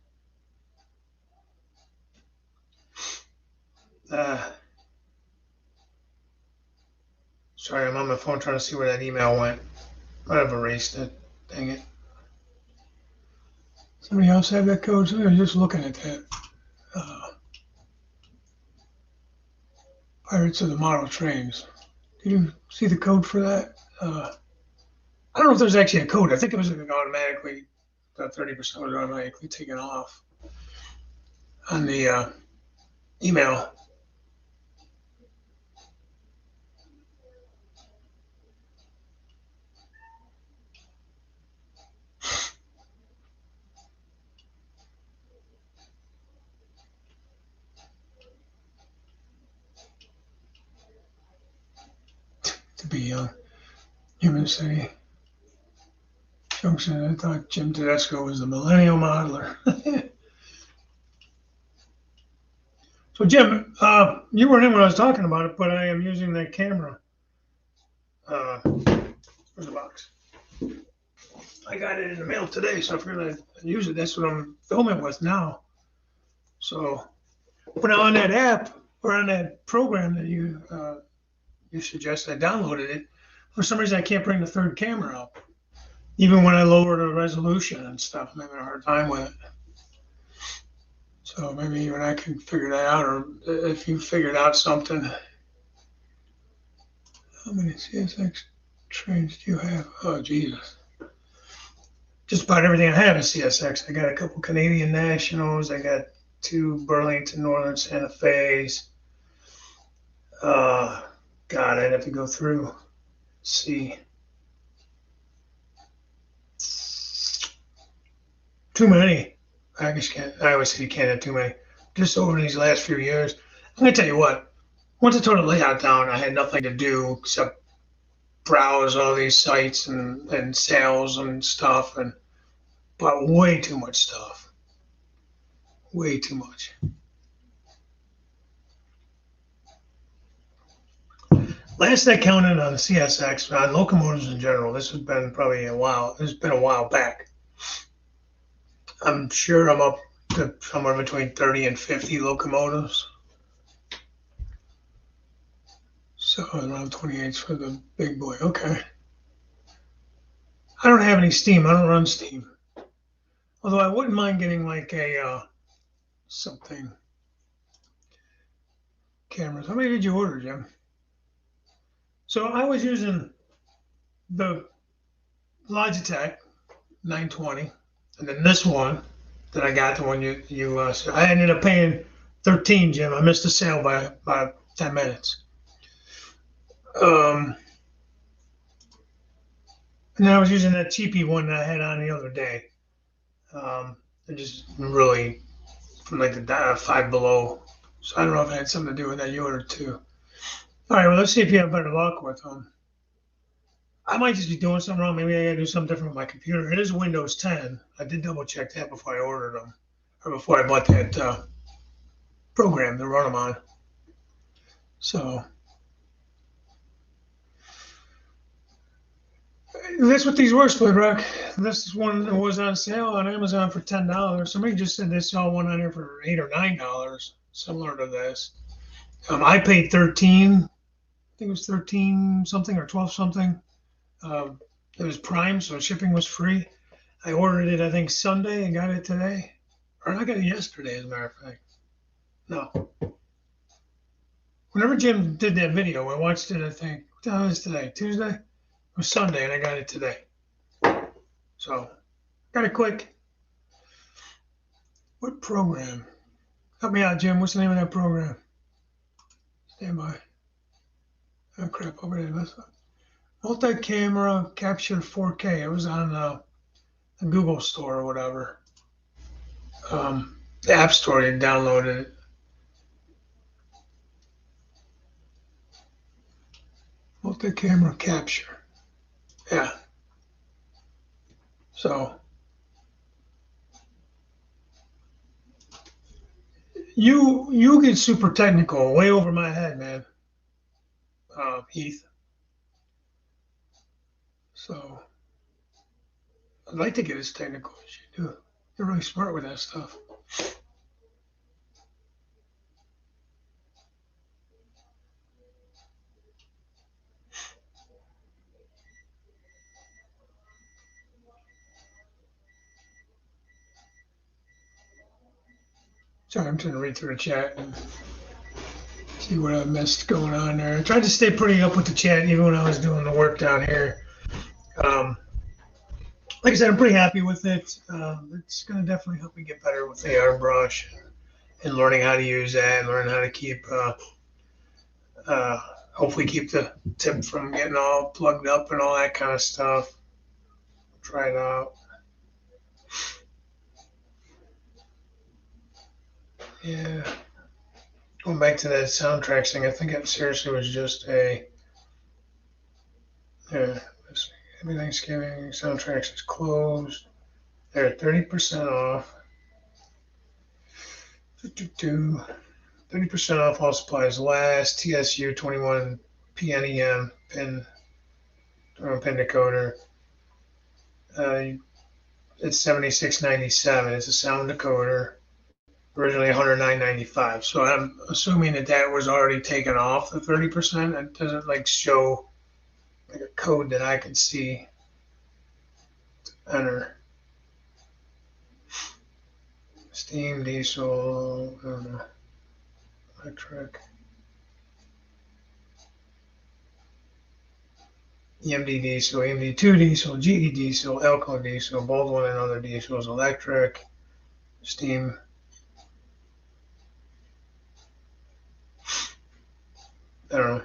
Sorry, I'm on my phone trying to see where that email went. Might have erased it. Dang it. Somebody else have that code? So I was just looking at that. Pirates of the Model Trains. Did you see the code for that? I don't know if there's actually a code. I think it was automatically, 30% was automatically taken off on the email. be young. Human City. Junction. I thought Jim Tedesco was the millennial modeler. So, Jim, you weren't in when I was talking about it, but I am using that camera. Where's the box? I got it in the mail today, so I figured I'd use it. That's what I'm filming with now. So, when on that app or on that program that you suggested, I downloaded it. For some reason, I can't bring the third camera up. Even when I lower the resolution and stuff, I'm having a hard time with it. So maybe you and I can figure that out, or if you figured out something. How many CSX trains do you have? Oh, Jesus. Just about everything I have is CSX. I got a couple Canadian Nationals. I got 2 Burlington Northern Santa Fe's. God, I'd have to go through. See. Too many. I just can't. I always say you can't have too many. Just over these last few years, I'm gonna tell you what. Once I tore the layout down, I had nothing to do except browse all these sites and sales and stuff, and bought way too much stuff. Way too much. Last I counted on CSX, on locomotives in general, this has been probably a while. It's been a while back. I'm sure I'm up to somewhere between 30 and 50 locomotives. So around 28 for the big boy. Okay. I don't have any steam. I don't run steam. Although I wouldn't mind getting like a something cameras. How many did you order, Jim? So I was using the Logitech 920, and then this one that I got, the one I ended up paying 13, Jim. I missed the sale by about 10 minutes. And then I was using that cheapy one that I had on the other day. It just really from like the Five Below. So I don't know if it had something to do with that you ordered too. All right, well, let's see if you have better luck with them. I might just be doing something wrong. Maybe I got to do something different with my computer. It is Windows 10. I did double check that before I ordered them, or before I bought that program to run them on. So that's what these were, Split Rock. This is one that was on sale on Amazon for $10. Somebody just said they saw one on here for $8 or $9, similar to this. I paid 13. I think it was 13 something or 12 something. It was Prime, so shipping was free. I ordered it, I think, Sunday and got it today. Or I got it yesterday, as a matter of fact. No. Whenever Jim did that video, I watched it, I think, what the hell is today? Tuesday? It was Sunday, and I got it today. So, got it quick. What program? Help me out, Jim. What's the name of that program? Stand by. Oh, crap, over there. That's multi-camera capture 4K. It was on the Google store or whatever. The App Store, you downloaded it. Multi-camera capture. Yeah. So you get super technical, way over my head, man. Heath. So I'd like to get as technical as you do. You're really smart with that stuff. Sorry, I'm trying to read through the chat and see what I missed going on there. I tried to stay pretty up with the chat even when I was doing the work down here. Like I said, I'm pretty happy with it. It's going to definitely help me get better with the airbrush and learning how to use that and learn how to keep, hopefully keep the tip from getting all plugged up and all that kind of stuff. Try it out. Yeah. Going back to that soundtracks thing, I think it seriously was just a Yeah, Happy Thanksgiving. Soundtracks is closed. They're 30% off. 30% off all supplies last. TSU 21 PNEM pin decoder. It's $76.97. It's a sound decoder. Originally $109.95. So I'm assuming that was already taken off the 30%. It doesn't like show like a code that I can see to enter. Steam, diesel, I don't know, electric. EMD diesel, EMD2 diesel, GE diesel, Elco diesel, Baldwin and other diesels, electric, steam. I don't know.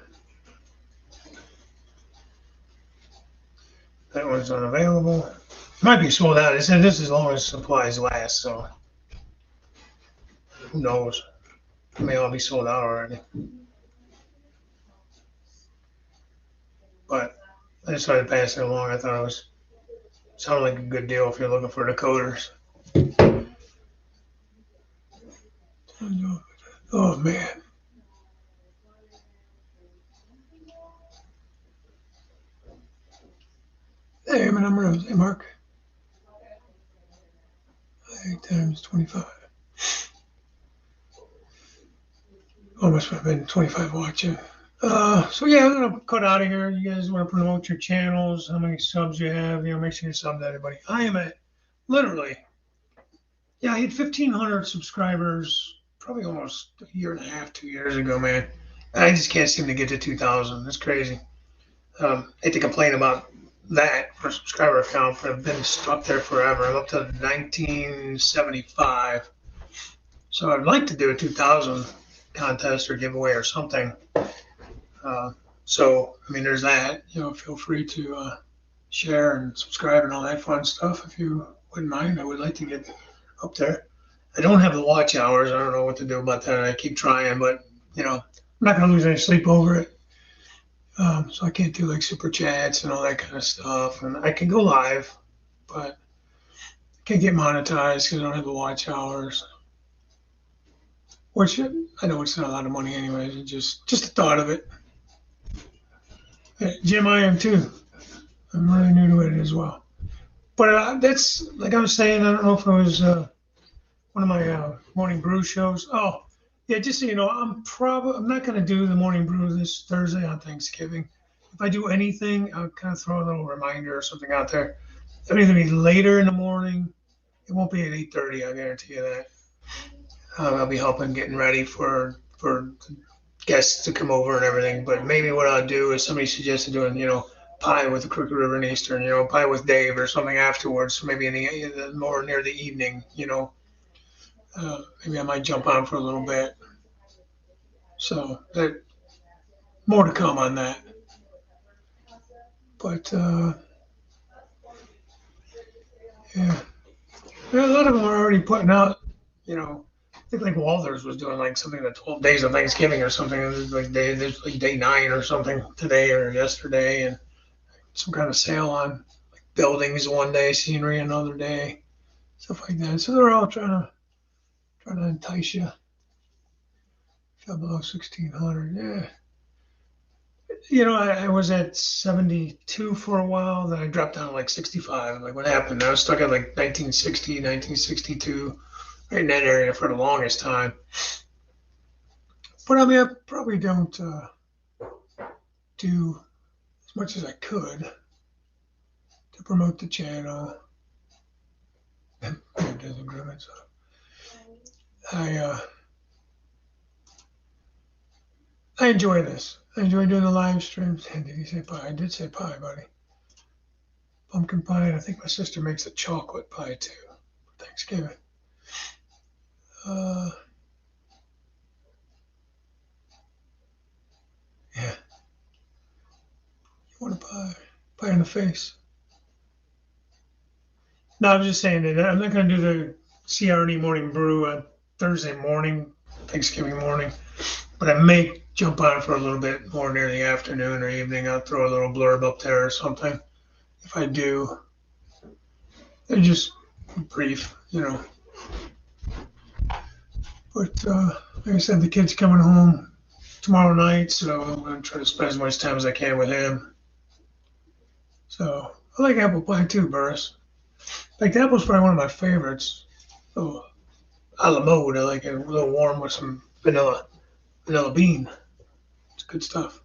That one's unavailable. Might be sold out. It said this as long as supplies last, so who knows? It may all be sold out already. But I just started passing it along. I thought it sounded like a good deal if you're looking for decoders. Oh man. Hey, Eminem Rose. Hey, Mark. 8 times 25. Oh, must have been 25 watching. So yeah, I'm gonna cut out of here. You guys want to promote your channels, how many subs you have, make sure you sub to everybody. I am at literally, yeah, I had 1,500 subscribers probably almost a year and a half, 2 years ago, man. I just can't seem to get to 2,000. That's crazy. I hate to complain about that for subscriber count, but I've been stuck there forever. I'm up to 1975. So I'd like to do a 2,000 contest or giveaway or something. So, I mean, there's that. Feel free to share and subscribe and all that fun stuff if you wouldn't mind. I would like to get up there. I don't have the watch hours. I don't know what to do about that. I keep trying, but, I'm not going to lose any sleep over it. So I can't do like super chats and all that kind of stuff. And I can go live, but I can't get monetized because I don't have the watch hours. Which I know it's not a lot of money anyways. Just the thought of it. Jim, I am too. I'm really new to it as well. But that's like I was saying. I don't know if it was one of my morning brew shows. Oh, yeah. Just so you know, I'm not going to do the morning brew this Thursday on Thanksgiving. If I do anything, I'll kind of throw a little reminder or something out there. It'll either be later in the morning. It won't be at 8:30. I guarantee you that. I'll be helping getting ready for guests to come over and everything. But maybe what I'll do is somebody suggested doing, pie with the Crooked River and Eastern, pie with Dave or something afterwards. So maybe in the more near the evening, maybe I might jump on for a little bit. So that more to come on that. But yeah, a lot of them are already putting out, I think like Walters was doing like something the 12 days of Thanksgiving or something. It was like there's like day 9 or something today or yesterday, and some kind of sale on like buildings one day, scenery another day, stuff like that. So they're all trying to entice you. Fell below 1,600, yeah. I was at 72 for a while, then I dropped down to like 65. I'm like, what happened? I was stuck at like 1960, 1962, right in that area for the longest time. But I mean, I probably don't do as much as I could to promote the channel. So I enjoy this. I enjoy doing the live streams. And did he say pie? I did say pie, buddy. Pumpkin pie, and I think my sister makes a chocolate pie too for Thanksgiving. Yeah. You want a pie? Pie in the face. No, I'm just saying that I'm not going to do the CRNE morning brew on Thursday morning Thanksgiving morning. But I may jump on for a little bit more near the afternoon or evening. I'll throw a little blurb up there or something. If I do, they're just brief, you know. But like I said, the kid's coming home tomorrow night, so I'm going to try to spend as much time as I can with him. So I like apple pie too, Burris. Like the apple's probably one of my favorites. Oh, a la mode. I like it a little warm with some vanilla bean. It's good stuff.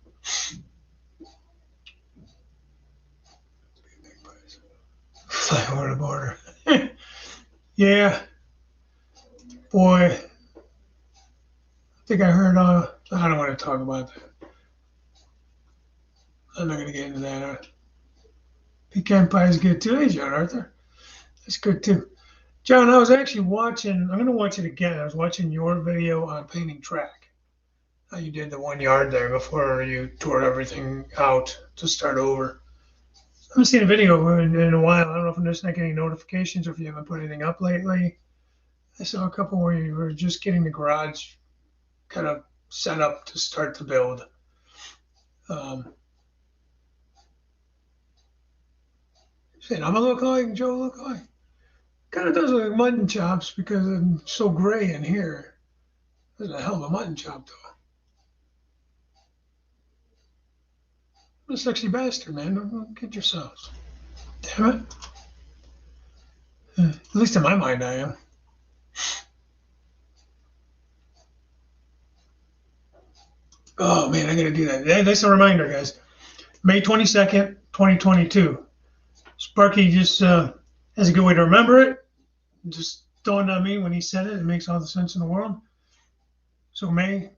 Fly over the border. Yeah, boy. I think I heard. I don't want to talk about that. I'm not going to get into that. Pecan pie is good too. Hey, John Arthur. That's good too. John, I was actually watching. I'm going to watch it again. I was watching your video on painting track. How you did the 1 yard there before you tore everything out to start over. I haven't seen a video in a while. I don't know if I'm just not getting notifications or if you haven't put anything up lately. I saw a couple where you were just getting the garage kind of set up to start to build. Saying I'm a lookalike, Joe lookalike. Kind of does look like mutton chops because I'm so gray in here. That's a hell of a mutton chop, though. I'm a sexy bastard, man. Don't get yourselves. Damn it. At least in my mind, I am. Oh, man, I got to do that. That's a reminder, guys. May 22nd, 2022. Sparky just has a good way to remember it. It just dawned on me when he said it. It makes all the sense in the world. So May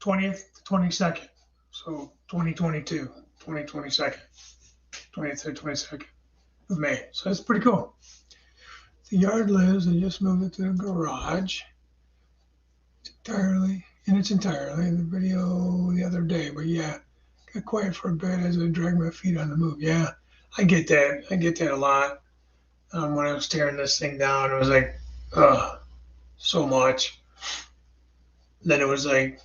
20th to 22nd. So 2022, 2022nd, 23rd, 22nd of May. So that's pretty cool. The yard lives. I just moved it to the garage. It's entirely in the video the other day. But yeah, got quiet for a bit as I dragged my feet on the move. Yeah, I get that. I get that a lot. When I was tearing this thing down, it was like, so much. Then it was like,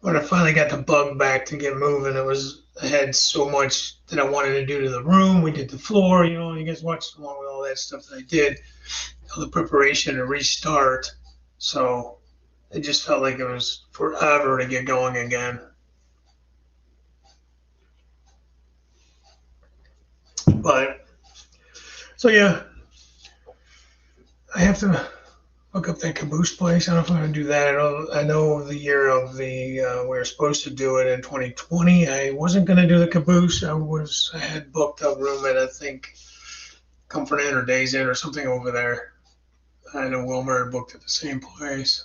when I finally got the bug back to get moving, I had so much that I wanted to do to the room. We did the floor, you guys watched along with all that stuff that I did, all the preparation to restart. So it just felt like it was forever to get going again. But, so yeah, I have to look up that caboose place. I don't know if I'm going to do that. I know the year of we were supposed to do it in 2020. I wasn't going to do the caboose. I had booked a room at, I think, Comfort Inn or Days Inn or something over there. I know Wilmer had booked at the same place.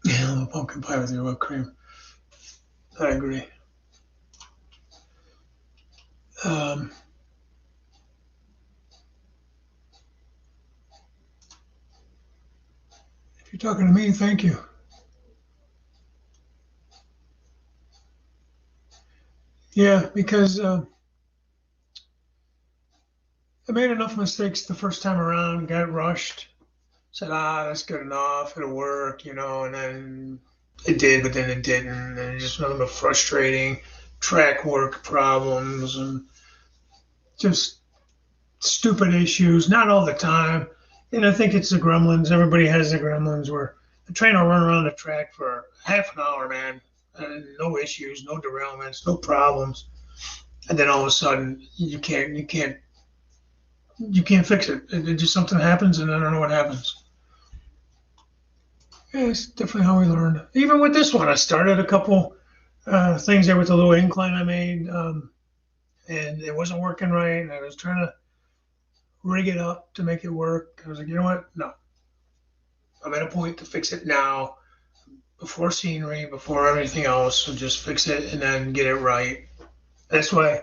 Yeah, the pumpkin pie with your whipped cream. I agree. If you're talking to me, thank you. Yeah, because I made enough mistakes the first time around, got rushed, said, that's good enough, it'll work, and then it did, but then it didn't, and it just nothing but frustrating track work problems and just stupid issues, not all the time. And I think it's the gremlins. Everybody has the gremlins where the train will run around the track for half an hour, man, and no issues, no derailments, no problems. And then all of a sudden you can't fix it. It just something happens and I don't know what happens. Yeah, it's definitely how we learned. Even with this one, I started a couple things there with the little incline I made, and it wasn't working right. And I was trying to rig it up to make it work. I was like, you know what? No. I'm at a point to fix it now, before scenery, before everything else. So just fix it and then get it right. That's why I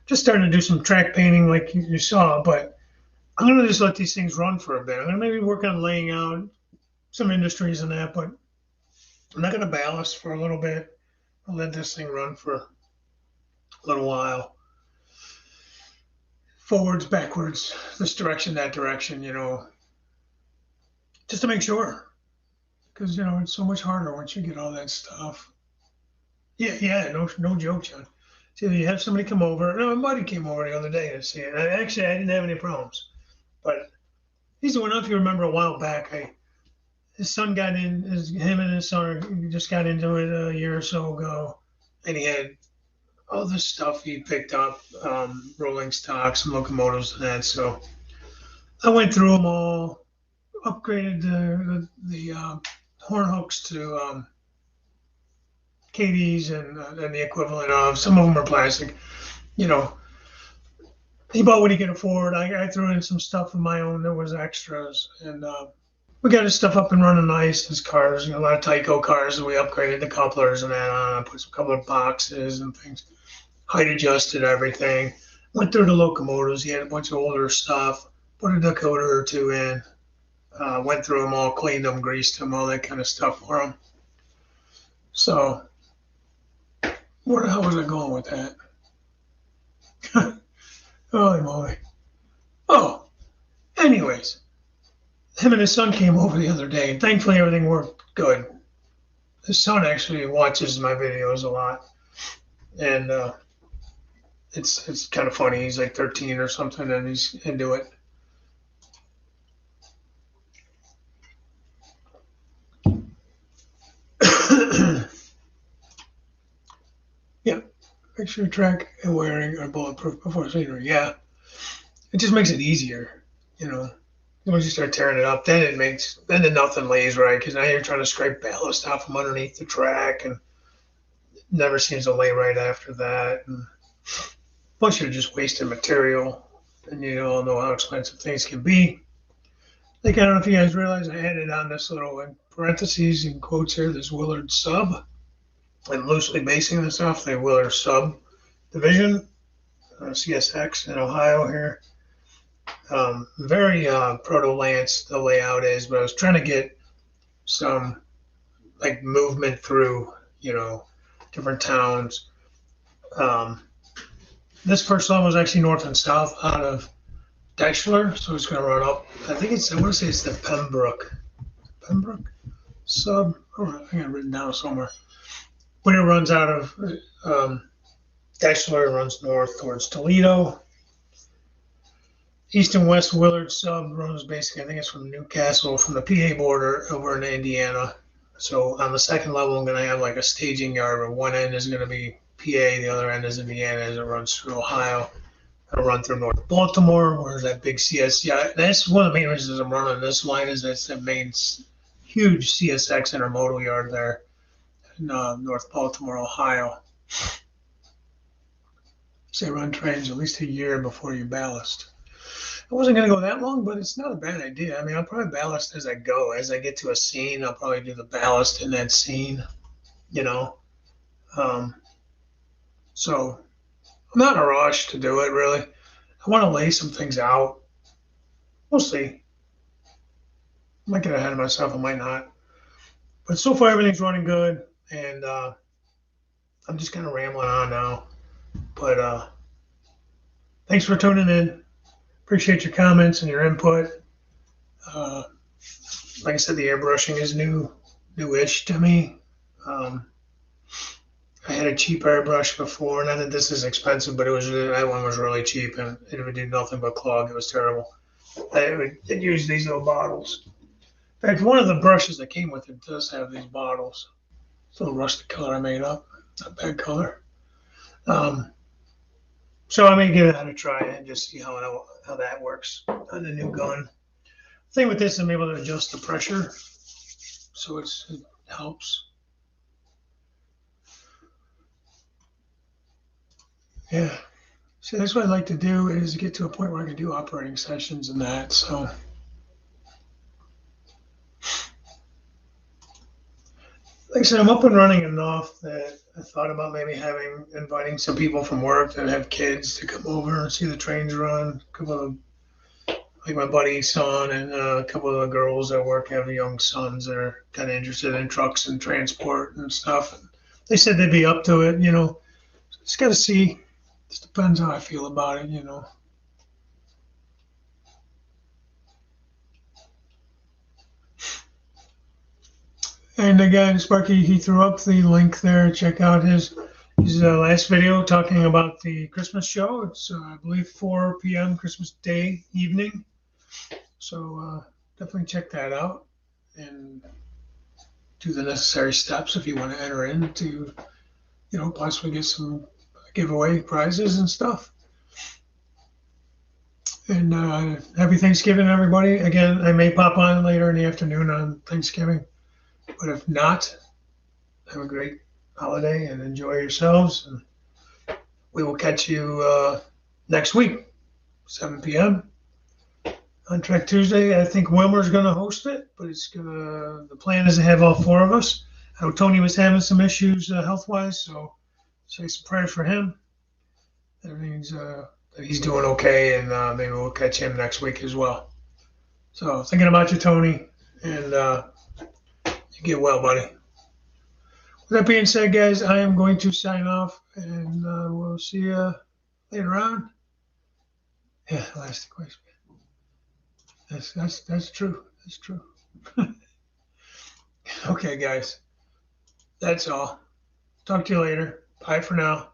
just started to do some track painting like you saw, but I'm going to just let these things run for a bit. I'm going to maybe work on laying out some industries and that, but I'm not going to ballast for a little bit. I'll let this thing run for a little while. Forwards, backwards, this direction, that direction, just to make sure. because it's so much harder once you get all that stuff. Yeah, no joke, John. So you have somebody come over. No, my buddy came over the other day to see it. Actually, I didn't have any problems, but he's the one. I don't know if you remember a while back. His son got in. Him and his son just got into it a year or so ago, and he had all this stuff he picked up, rolling stock, some locomotives and that. So I went through them all, upgraded the horn hooks to KDs and the equivalent of. Some of them are plastic. You know, he bought what he could afford. I threw in some stuff of my own that was extras, and we got his stuff up and running nice. His cars, a lot of Tyco cars, and we upgraded the couplers and that on. I put some couple of boxes and things. Height adjusted everything. Went through the locomotives. He had a bunch of older stuff. Put a decoder or two in. Went through them all, cleaned them, greased them, all that kind of stuff for him. So, where the hell was I going with that? Holy moly. Oh, anyways, him and his son came over the other day, and thankfully everything worked good. His son actually watches my videos a lot, and it's kind of funny. He's like 13 or something, and he's into it. Yeah, make sure track and wearing are bulletproof before scenery. Yeah, it just makes it easier, Once you start tearing it up, then nothing lays right, because now you're trying to scrape ballast off from underneath the track, and it never seems to lay right after that. And plus, you're just wasting material, and you all know how expensive things can be. Like, I don't know if you guys realize I added on this little in parentheses in quotes here, this Willard sub. I'm loosely basing this off the Willard sub division, CSX in Ohio here. Very proto-Lance the layout is, but I was trying to get some like movement through, different towns. This first one was actually north and south out of Dexler, so it's going to run up. I want to say it's the Pembroke sub. I got it written down somewhere. When it runs out of Dexler, it runs north towards Toledo. East and West Willard sub runs basically, I think it's from Newcastle, from the PA border over in Indiana. So on the second level, I'm going to have like a staging yard where one end is going to be PA, the other end is Indiana as it runs through Ohio. It'll run through North Baltimore, where that big CSX. That's one of the main reasons I'm running this line, is that's the main huge CSX intermodal yard there in North Baltimore, Ohio. Say run trains at least a year before you ballast. I wasn't going to go that long, but it's not a bad idea. I mean, I'll probably ballast as I go. As I get to a scene, I'll probably do the ballast in that scene, So I'm not in a rush to do it, really. I want to lay some things out. We'll see. I might get ahead of myself. I might not. But so far, everything's running good, and I'm just kind of rambling on now. But thanks for tuning in. Appreciate your comments and your input. Like I said, the airbrushing is newish to me. I had a cheap airbrush before, not that this is expensive, but that one was really cheap, and it would do nothing but clog. It was terrible. It used these little bottles. In fact, one of the brushes that came with it does have these bottles. It's a little rusty color I made up. Not bad color. So I may give that a try and just see how that works on the new gun. The thing with this, I'm able to adjust the pressure, so it helps. Yeah. So that's what I'd like to do, is get to a point where I can do operating sessions and that. So like I said, I'm up and running enough that I thought about maybe inviting some people from work that have kids to come over and see the trains run. A couple of, like my buddy's son and a couple of the girls at work have young sons that are kind of interested in trucks and transport and stuff. And they said they'd be up to it, Just got to see. Just depends how I feel about it, And again, Sparky, he threw up the link there. Check out his last video talking about the Christmas show. It's, I believe, 4 p.m. Christmas Day evening. So definitely check that out and do the necessary steps if you want to enter in to, possibly get some giveaway prizes and stuff. And happy Thanksgiving, everybody. Again, I may pop on later in the afternoon on Thanksgiving. But if not, have a great holiday and enjoy yourselves. And we will catch you next week, 7 p.m. on Trek Tuesday. I think Wilmer's going to host it, but the plan is to have all 4 of us. I know Tony was having some issues health-wise, so say some prayers for him. Everything's he's doing okay, and maybe we'll catch him next week as well. So thinking about you, Tony, and you get well, buddy. With that being said, guys, I am going to sign off, and we'll see you later on. Yeah, last question. That's true. That's true. Okay, guys. That's all. Talk to you later. Bye for now.